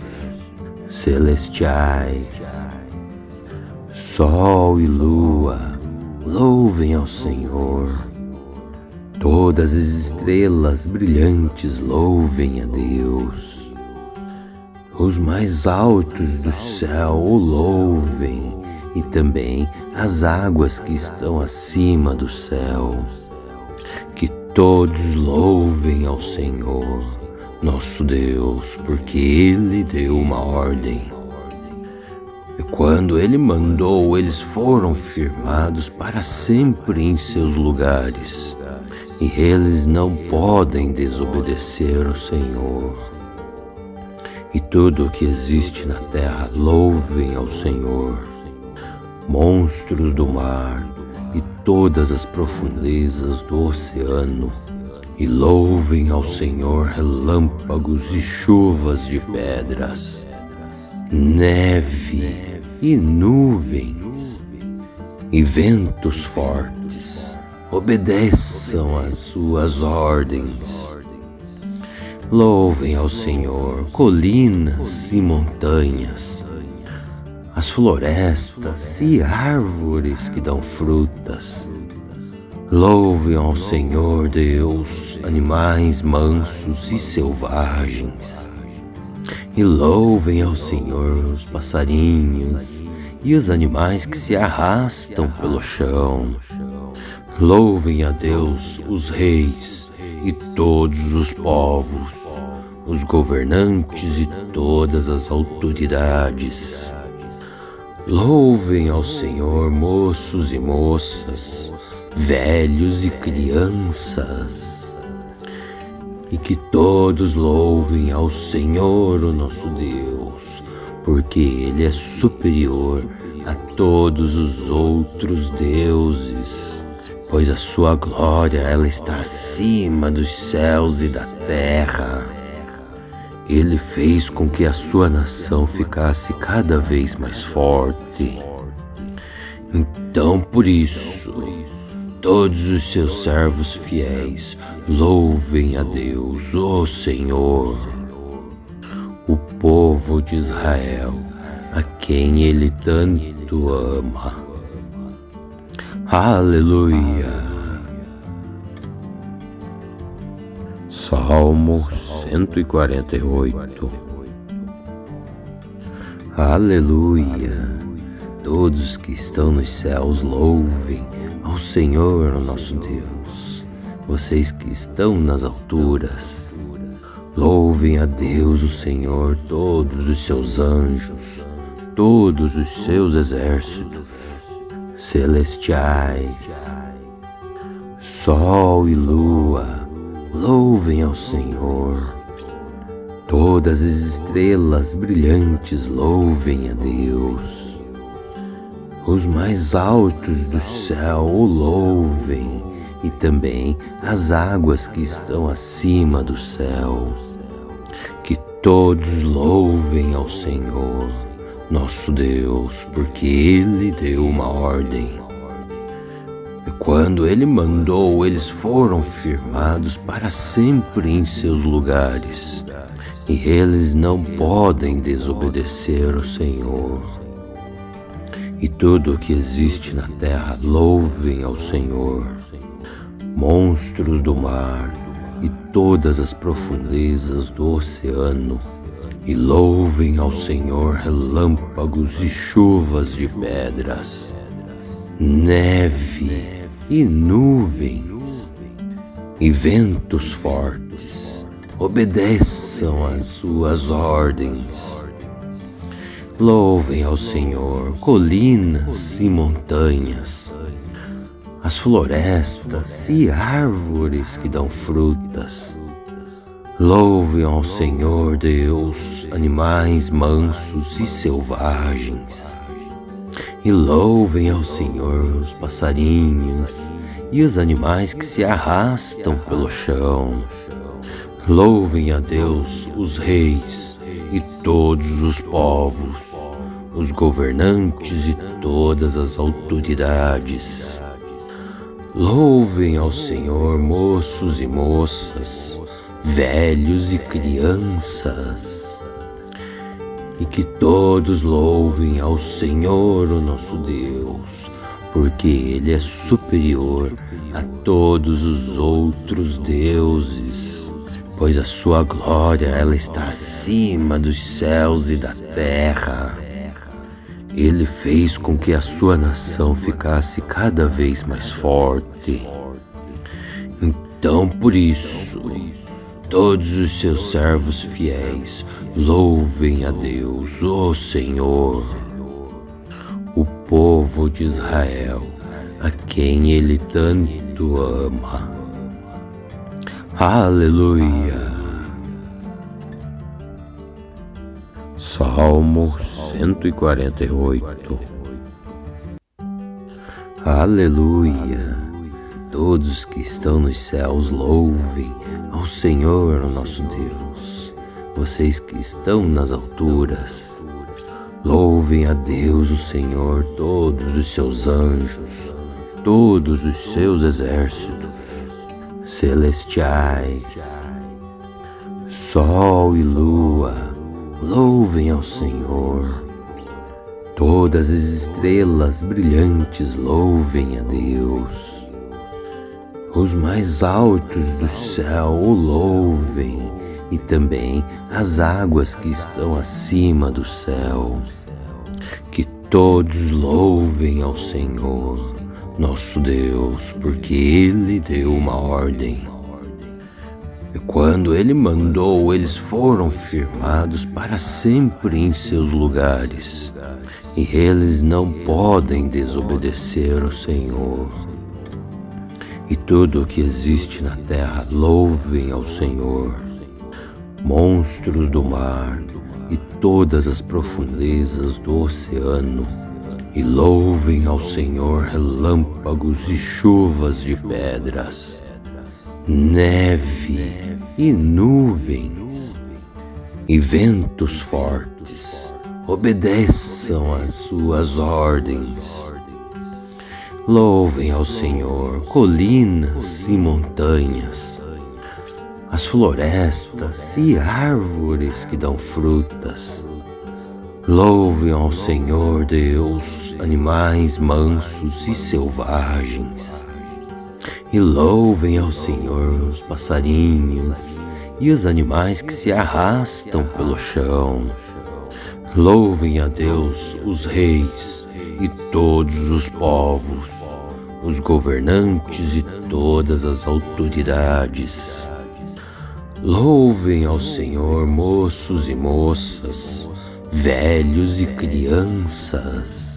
celestiais. Sol e lua, louvem ao Senhor. Todas as estrelas brilhantes louvem a Deus. Os mais altos do céu o louvem, e também as águas que estão acima do céu. Que todos louvem ao Senhor, nosso Deus, porque Ele deu uma ordem. E quando Ele mandou, eles foram firmados para sempre em seus lugares, e eles não podem desobedecer ao Senhor. E tudo o que existe na terra louvem ao Senhor. Monstros do mar e todas as profundezas do oceano, e louvem ao Senhor relâmpagos e chuvas de pedras, neve e nuvens e ventos fortes, obedeçam às suas ordens. Louvem ao Senhor colinas e montanhas, as florestas e árvores que dão frutas. Louvem ao Senhor Deus animais mansos e selvagens. E louvem ao Senhor os passarinhos e os animais que se arrastam pelo chão. Louvem a Deus os reis e todos os povos, os governantes e todas as autoridades. Louvem ao Senhor moços e moças, velhos e crianças, e que todos louvem ao Senhor, o nosso Deus, porque Ele é superior a todos os outros deuses, pois a sua glória ela está acima dos céus e da terra. Ele fez com que a sua nação ficasse cada vez mais forte. Então, por isso, todos os seus servos fiéis louvem a Deus, o Senhor, o povo de Israel, a quem Ele tanto ama. Aleluia! Salmo 148. Aleluia! Todos que estão nos céus louvem ao Senhor, o nosso Deus. Vocês que estão nas alturas, louvem a Deus, o Senhor, todos os seus anjos, todos os seus exércitos celestiais. Sol e lua, louvem ao Senhor. Todas as estrelas brilhantes louvem a Deus. Os mais altos do céu o louvem, e também as águas que estão acima do céu. Que todos louvem ao Senhor, nosso Deus, porque Ele deu uma ordem. E quando Ele mandou, eles foram firmados para sempre em seus lugares, e eles não podem desobedecer ao Senhor. E tudo o que existe na terra louvem ao Senhor. Monstros do mar e todas as profundezas do oceano, e louvem ao Senhor relâmpagos e chuvas de pedras, neve e nuvens e ventos fortes, obedeçam às suas ordens. Louvem ao Senhor colinas e montanhas, as florestas e árvores que dão frutas. Louvem ao Senhor Deus animais mansos e selvagens. E louvem ao Senhor os passarinhos e os animais que se arrastam pelo chão. Louvem a Deus os reis e todos os povos, os governantes e todas as autoridades. Louvem ao Senhor moços e moças, velhos e crianças, e que todos louvem ao Senhor, o nosso Deus, porque Ele é superior a todos os outros deuses, pois a sua glória ela está acima dos céus e da terra. Ele fez com que a sua nação ficasse cada vez mais forte. Então, por isso, todos os seus servos fiéis louvem a Deus, o Senhor, o povo de Israel, a quem Ele tanto ama. Aleluia! Salmo 148. Aleluia! Todos que estão nos céus louvem ao Senhor, o nosso Deus. Vocês que estão nas alturas, louvem a Deus, o Senhor, todos os seus anjos, todos os seus exércitos celestiais. Sol e lua, louvem ao Senhor. Todas as estrelas brilhantes louvem a Deus. Os mais altos do céu o louvem, e também as águas que estão acima do céu. Que todos louvem ao Senhor, nosso Deus, porque Ele deu uma ordem. E quando Ele mandou, eles foram firmados para sempre em seus lugares. E eles não podem desobedecer ao Senhor. E tudo o que existe na terra louvem ao Senhor. Monstros do mar e todas as profundezas do oceano, e louvem ao Senhor relâmpagos e chuvas de pedras, neve e nuvens e ventos fortes, obedeçam às suas ordens. Louvem ao Senhor colinas e montanhas, as florestas e árvores que dão frutas. Louvem ao Senhor Deus animais mansos e selvagens. E louvem ao Senhor os passarinhos e os animais que se arrastam pelo chão. Louvem a Deus os reis e todos os povos, os governantes e todas as autoridades. Louvem ao Senhor moços e moças, velhos e crianças.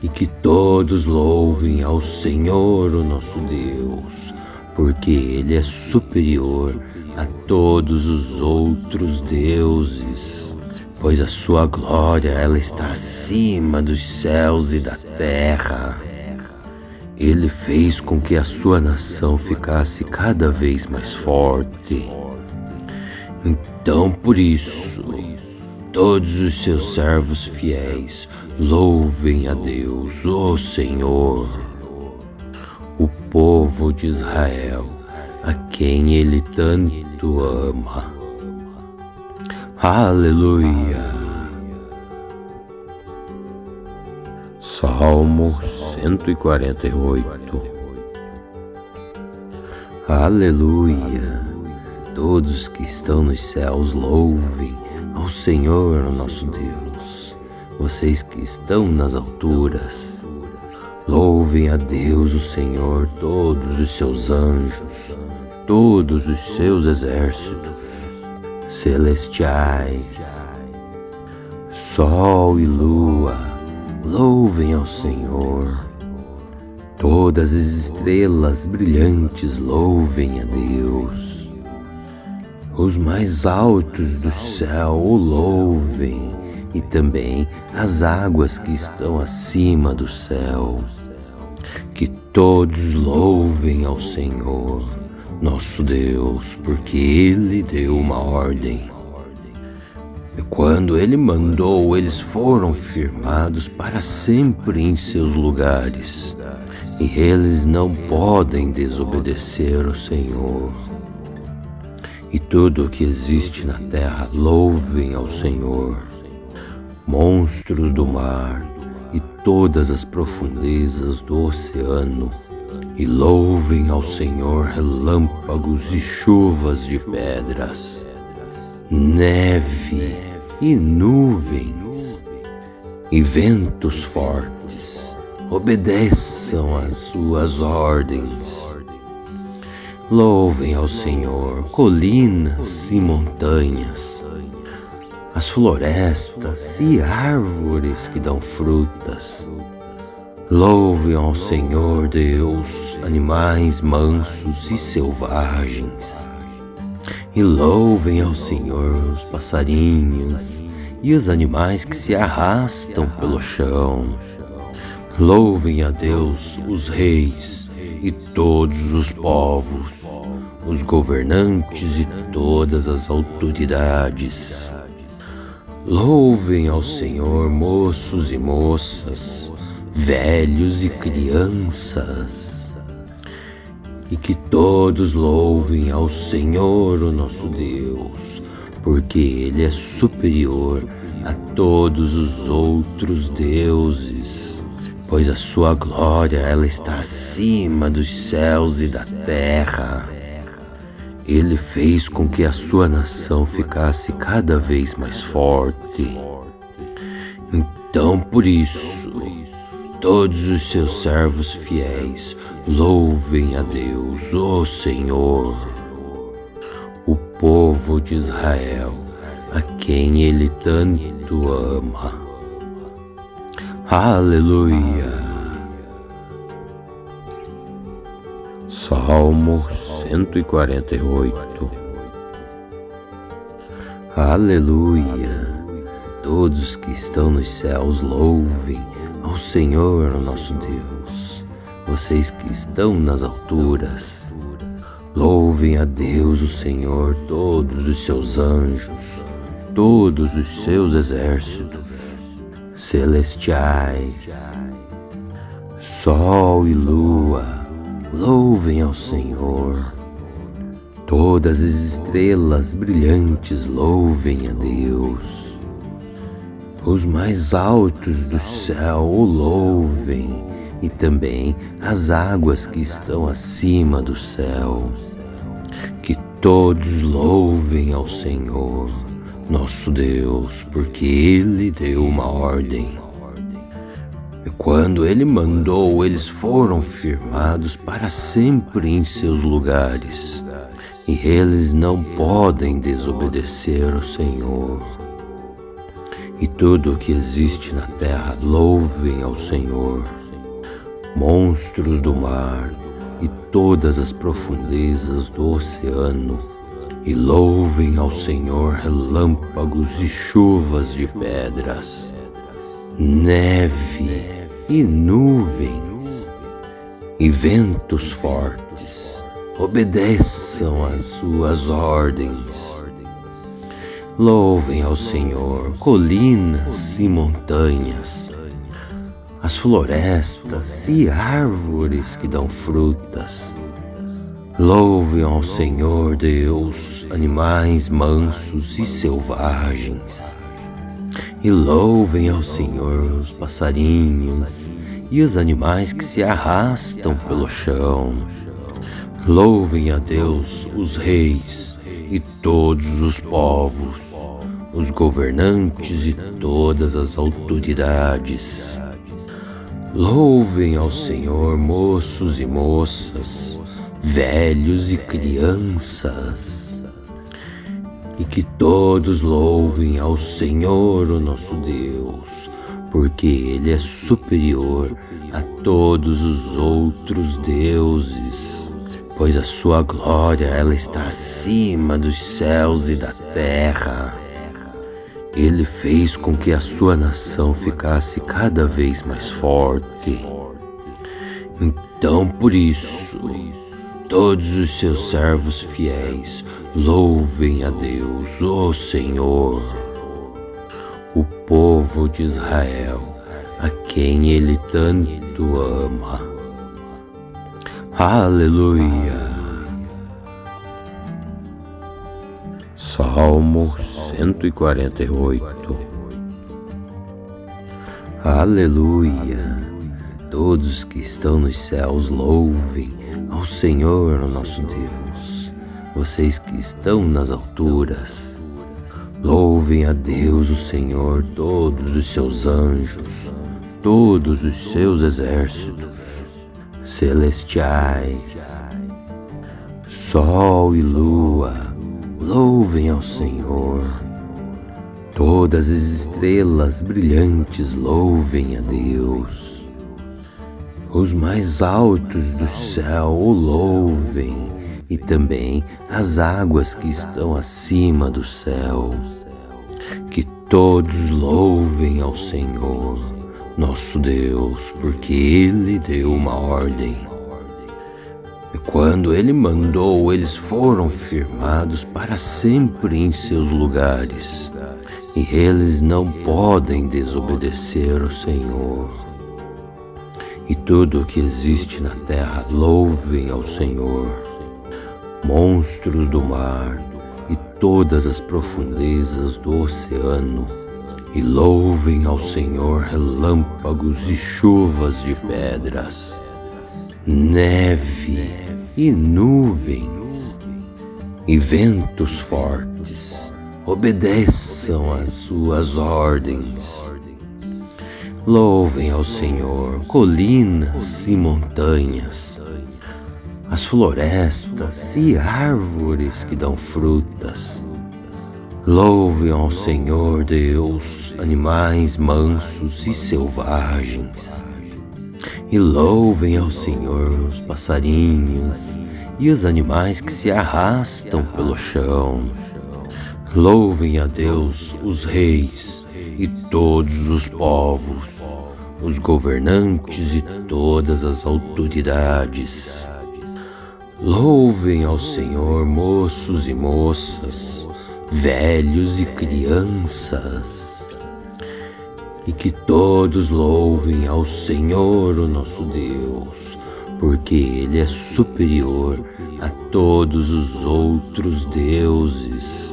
E que todos louvem ao Senhor, o nosso Deus, porque Ele é superior a todos os outros deuses, pois a sua glória ela está acima dos céus e da terra. Ele fez com que a sua nação ficasse cada vez mais forte. Então, por isso, todos os seus servos fiéis louvem a Deus, o Senhor, o povo de Israel, a quem Ele tanto ama. Aleluia! Salmo 148. Aleluia! Todos que estão nos céus louvem ao Senhor, o nosso Deus. Vocês que estão nas alturas, louvem a Deus, o Senhor, todos os seus anjos, todos os seus exércitos celestiais. Sol e lua, louvem ao Senhor. Todas as estrelas brilhantes louvem a Deus. Os mais altos do céu o louvem, e também as águas que estão acima do céu. Que todos louvem ao Senhor, nosso Deus, porque Ele deu uma ordem. E quando Ele mandou, eles foram firmados para sempre em seus lugares. E eles não podem desobedecer ao Senhor. E tudo o que existe na terra louvem ao Senhor. Monstros do mar e todas as profundezas do oceano, e louvem ao Senhor relâmpagos e chuvas de pedras, neve e nuvens e ventos fortes, obedeçam às suas ordens. Louvem ao Senhor colinas e montanhas, as florestas e árvores que dão frutas. Louvem ao Senhor Deus animais mansos e selvagens. E louvem ao Senhor os passarinhos e os animais que se arrastam pelo chão. Louvem a Deus os reis e todos os povos, os governantes e todas as autoridades. Louvem ao Senhor moços e moças, velhos e crianças, e que todos louvem ao Senhor, o nosso Deus, porque Ele é superior a todos os outros deuses, pois a sua glória ela está acima dos céus e da terra. Ele fez com que a sua nação ficasse cada vez mais forte. Então, por isso, todos os seus servos fiéis louvem a Deus, o Senhor, o povo de Israel, a quem Ele tanto ama. Aleluia! Salmo 148. Aleluia! Todos que estão nos céus louvem ao Senhor, nosso Deus. Vocês que estão nas alturas, louvem a Deus, o Senhor, todos os seus anjos, todos os seus exércitos celestiais. Sol e lua, louvem ao Senhor. Todas as estrelas brilhantes louvem a Deus. Os mais altos do céu o louvem, e também as águas que estão acima do céu. Que todos louvem ao Senhor, nosso Deus, porque Ele deu uma ordem. E quando Ele mandou, eles foram firmados para sempre em seus lugares. E eles não podem desobedecer ao Senhor. E tudo o que existe na terra louvem ao Senhor. Monstros do mar e todas as profundezas do oceano, e louvem ao Senhor relâmpagos e chuvas de pedras, neve e nuvens e ventos fortes, obedeçam às suas ordens. Louvem ao Senhor colinas e montanhas, as florestas e árvores que dão frutas. Louvem ao Senhor Deus animais mansos e selvagens. E louvem ao Senhor os passarinhos e os animais que se arrastam pelo chão. Louvem a Deus os reis e todos os povos, os governantes e todas as autoridades. Louvem ao Senhor moços e moças, velhos e crianças, e que todos louvem ao Senhor, o nosso Deus, porque Ele é superior a todos os outros deuses, pois a sua glória ela está acima dos céus e da terra. Ele fez com que a sua nação ficasse cada vez mais forte. Então, por isso, todos os seus servos fiéis louvem a Deus, o Senhor, o povo de Israel, a quem Ele tanto ama. Aleluia! Salmo 148. Aleluia! todos que estão nos céus louvem ao Senhor, o nosso Deus. Vocês que estão nas alturas, louvem a Deus, o Senhor, todos os seus anjos, todos os seus exércitos celestiais. Sol e lua, louvem ao Senhor. Todas as estrelas brilhantes louvem a Deus. Os mais altos do céu o louvem, e também as águas que estão acima do céu. Que todos louvem ao Senhor, nosso Deus, porque Ele deu uma ordem. E quando Ele mandou, eles foram firmados para sempre em seus lugares. E eles não podem desobedecer ao Senhor. E tudo o que existe na terra louvem ao Senhor. Monstros do mar e todas as profundezas do oceano, e louvem ao Senhor relâmpagos e chuvas de pedras, neve e nuvens e ventos fortes. Obedeçam às suas ordens. Louvem ao Senhor colinas e montanhas, as florestas e árvores que dão frutas. Louvem ao Senhor Deus animais mansos e selvagens. E louvem ao Senhor os passarinhos e os animais que se arrastam pelo chão. Louvem a Deus os reis e todos os povos, os governantes e todas as autoridades. Louvem ao Senhor moços e moças, velhos e crianças. E que todos louvem ao Senhor, o nosso Deus, porque Ele é superior a todos os outros deuses.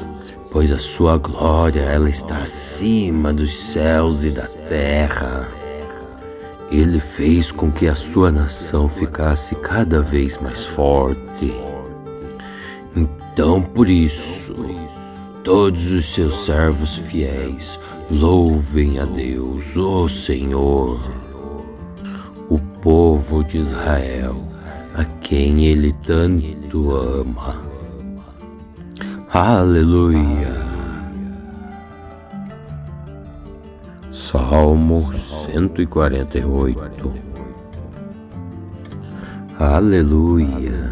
Pois a sua glória, ela está acima dos céus e da terra. Ele fez com que a sua nação ficasse cada vez mais forte. Então, por isso, todos os seus servos fiéis louvem a Deus, o Senhor, o povo de Israel, a quem Ele tanto ama. Aleluia. Salmo 148. Aleluia.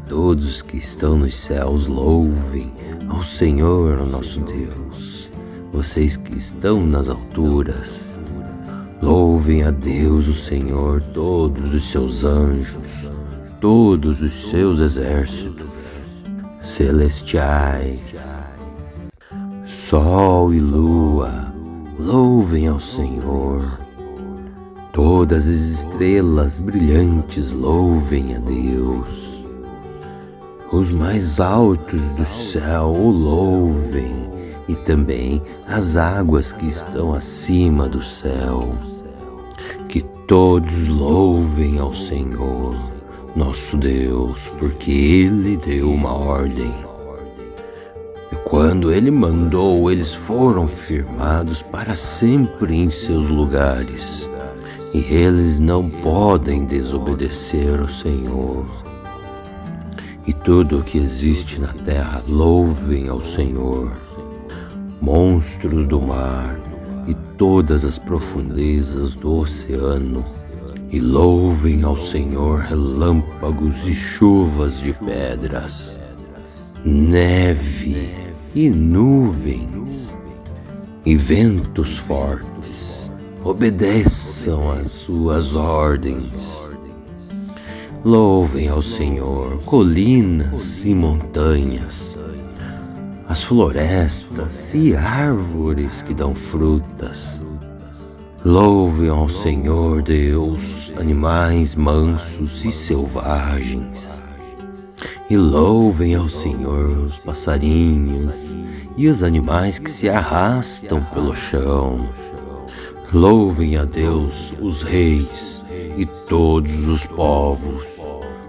Todos que estão nos céus louvem ao Senhor, o nosso Deus. Vocês que estão nas alturas, louvem a Deus, o Senhor, todos os seus anjos, todos os seus exércitos celestiais. Sol e lua, louvem ao Senhor. Todas as estrelas brilhantes louvem a Deus. Os mais altos do céu o louvem, e também as águas que estão acima do céu. Que todos louvem ao Senhor, nosso Deus, porque Ele deu uma ordem. E quando Ele mandou, eles foram firmados para sempre em seus lugares. E eles não podem desobedecer ao Senhor. E tudo o que existe na terra louvem ao Senhor. Monstros do mar e todas as profundezas do oceano, e louvem ao Senhor relâmpagos e chuvas de pedras, neve e nuvens e ventos fortes. Obedeçam às suas ordens. Louvem ao Senhor colinas e montanhas, as florestas e árvores que dão frutas. Louvem ao Senhor Deus animais mansos e selvagens. E louvem ao Senhor os passarinhos e os animais que se arrastam pelo chão. Louvem a Deus os reis e todos os povos,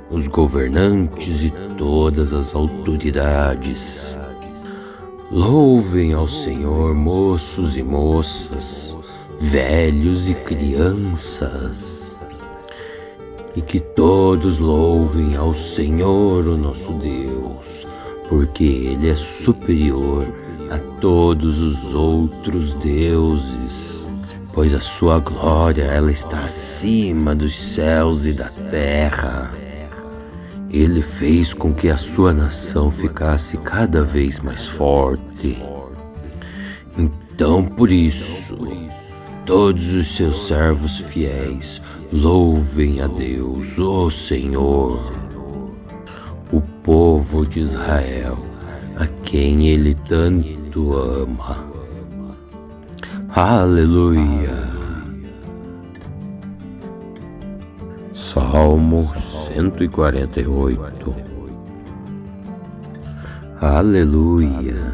os governantes e todas as autoridades. Louvem ao Senhor, moços e moças, velhos e crianças, e que todos louvem ao Senhor, o nosso Deus, porque Ele é superior a todos os outros deuses, pois a sua glória ela está acima dos céus e da terra. Ele fez com que a sua nação ficasse cada vez mais forte. Então, por isso, todos os seus servos fiéis louvem a Deus, o Senhor, o povo de Israel, a quem Ele tanto ama. Aleluia! Salmo 148. Aleluia!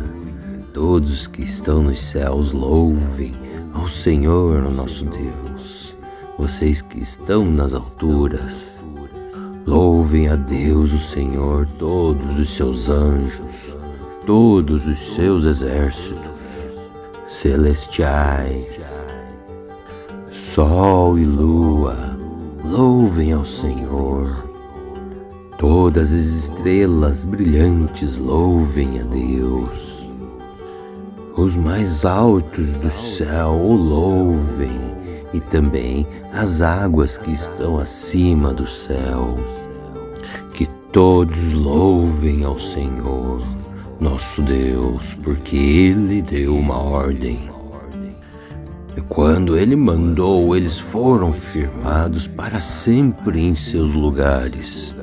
Todos que estão nos céus louvem ao Senhor, o nosso Deus. Vocês que estão nas alturas, louvem a Deus, o Senhor, todos os seus anjos, todos os seus exércitos celestiais. Sol e lua, louvem ao Senhor. Todas as estrelas brilhantes louvem a Deus. Os mais altos do céu o louvem, e também as águas que estão acima do céu. Que todos louvem ao Senhor, nosso Deus, porque Ele deu uma ordem. E quando Ele mandou, eles foram firmados para sempre em seus lugares.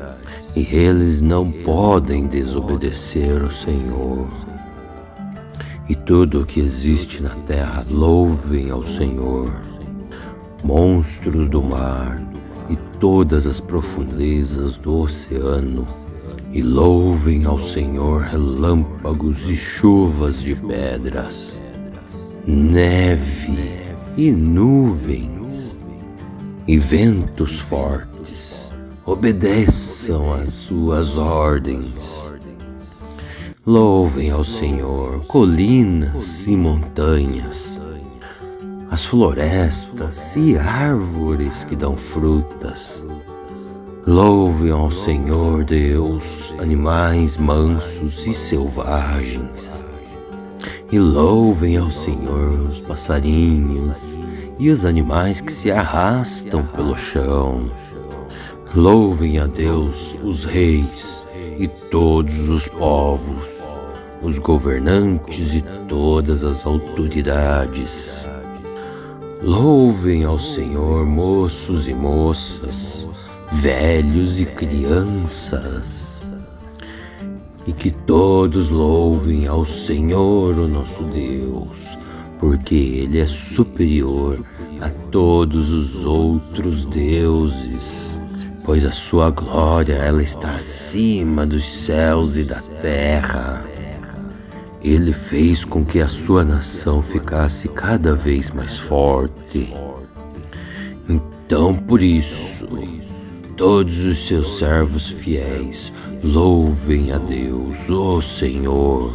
E eles não podem desobedecer ao Senhor. E tudo o que existe na terra louvem ao Senhor. Monstros do mar e todas as profundezas do oceano, e louvem ao Senhor relâmpagos e chuvas de pedras, neve e nuvens e ventos fortes, obedeçam às suas ordens. Louvem ao Senhor colinas e montanhas, as florestas e árvores que dão frutas. Louvem ao Senhor Deus, animais mansos e selvagens. E louvem ao Senhor os passarinhos e os animais que se arrastam pelo chão. Louvem a Deus os reis e todos os povos, os governantes e todas as autoridades. Louvem ao Senhor, moços e moças, velhos e crianças, e que todos louvem ao Senhor, o nosso Deus, porque Ele é superior a todos os outros deuses, pois a sua glória ela está acima dos céus e da terra. Ele fez com que a sua nação ficasse cada vez mais forte. Então, por isso, todos os seus servos fiéis louvem a Deus, o Senhor,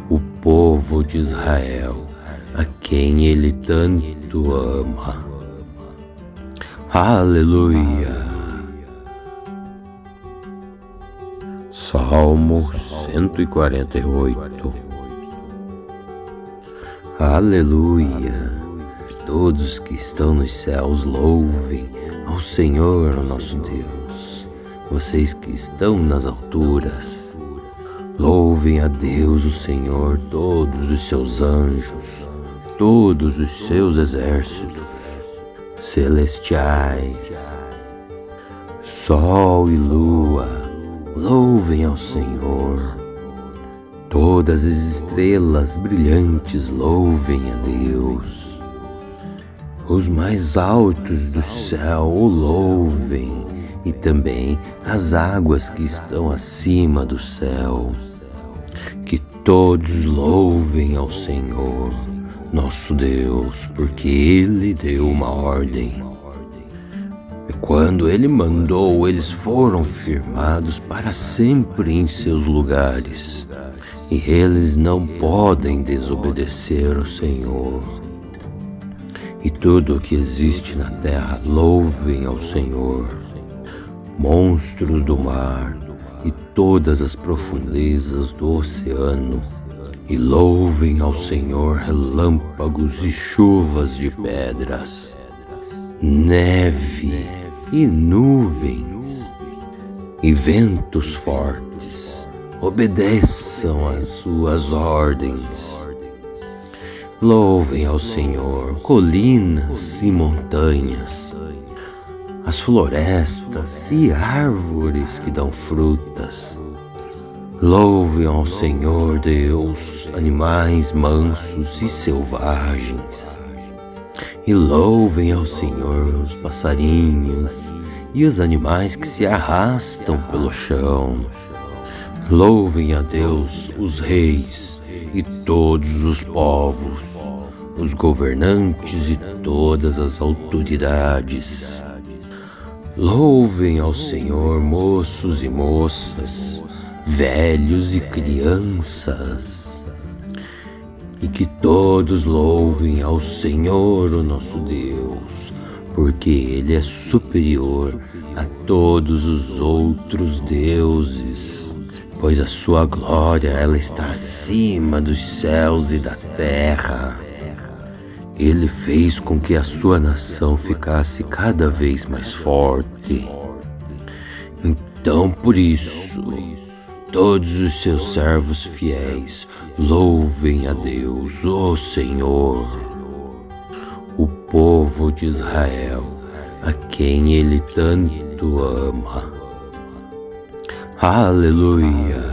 o povo de Israel, a quem Ele tanto ama. Aleluia! Salmo 148. Aleluia! Todos que estão nos céus louvem ao Senhor, o nosso Deus. Vocês que estão nas alturas, louvem a Deus, o Senhor, todos os seus anjos, todos os seus exércitos celestiais. Sol e lua, louvem ao Senhor. Todas as estrelas brilhantes louvem a Deus. Os mais altos do céu o louvem, e também as águas que estão acima do céu. Que todos louvem ao Senhor, nosso Deus, porque Ele deu uma ordem. quando ele mandou, eles foram firmados para sempre em seus lugares, e eles não podem desobedecer ao Senhor. E tudo o que existe na terra, louvem ao Senhor. Monstros do mar e todas as profundezas do oceano, e louvem ao Senhor relâmpagos e chuvas de pedras, neve e nuvens e ventos fortes, obedeçam às suas ordens. Louvem ao Senhor colinas e montanhas, as florestas e árvores que dão frutas. Louvem ao Senhor Deus, animais mansos e selvagens. E louvem ao Senhor os passarinhos e os animais que se arrastam pelo chão. Louvem a Deus os reis e todos os povos, os governantes e todas as autoridades. Louvem ao Senhor moços e moças, velhos e crianças, e que todos louvem ao Senhor, o nosso Deus, porque Ele é superior a todos os outros deuses, pois a sua glória ela está acima dos céus e da terra. Ele fez com que a sua nação ficasse cada vez mais forte. Então, por isso, todos os seus servos fiéis louvem a Deus, o Senhor, o povo de Israel, a quem Ele tanto ama. Aleluia!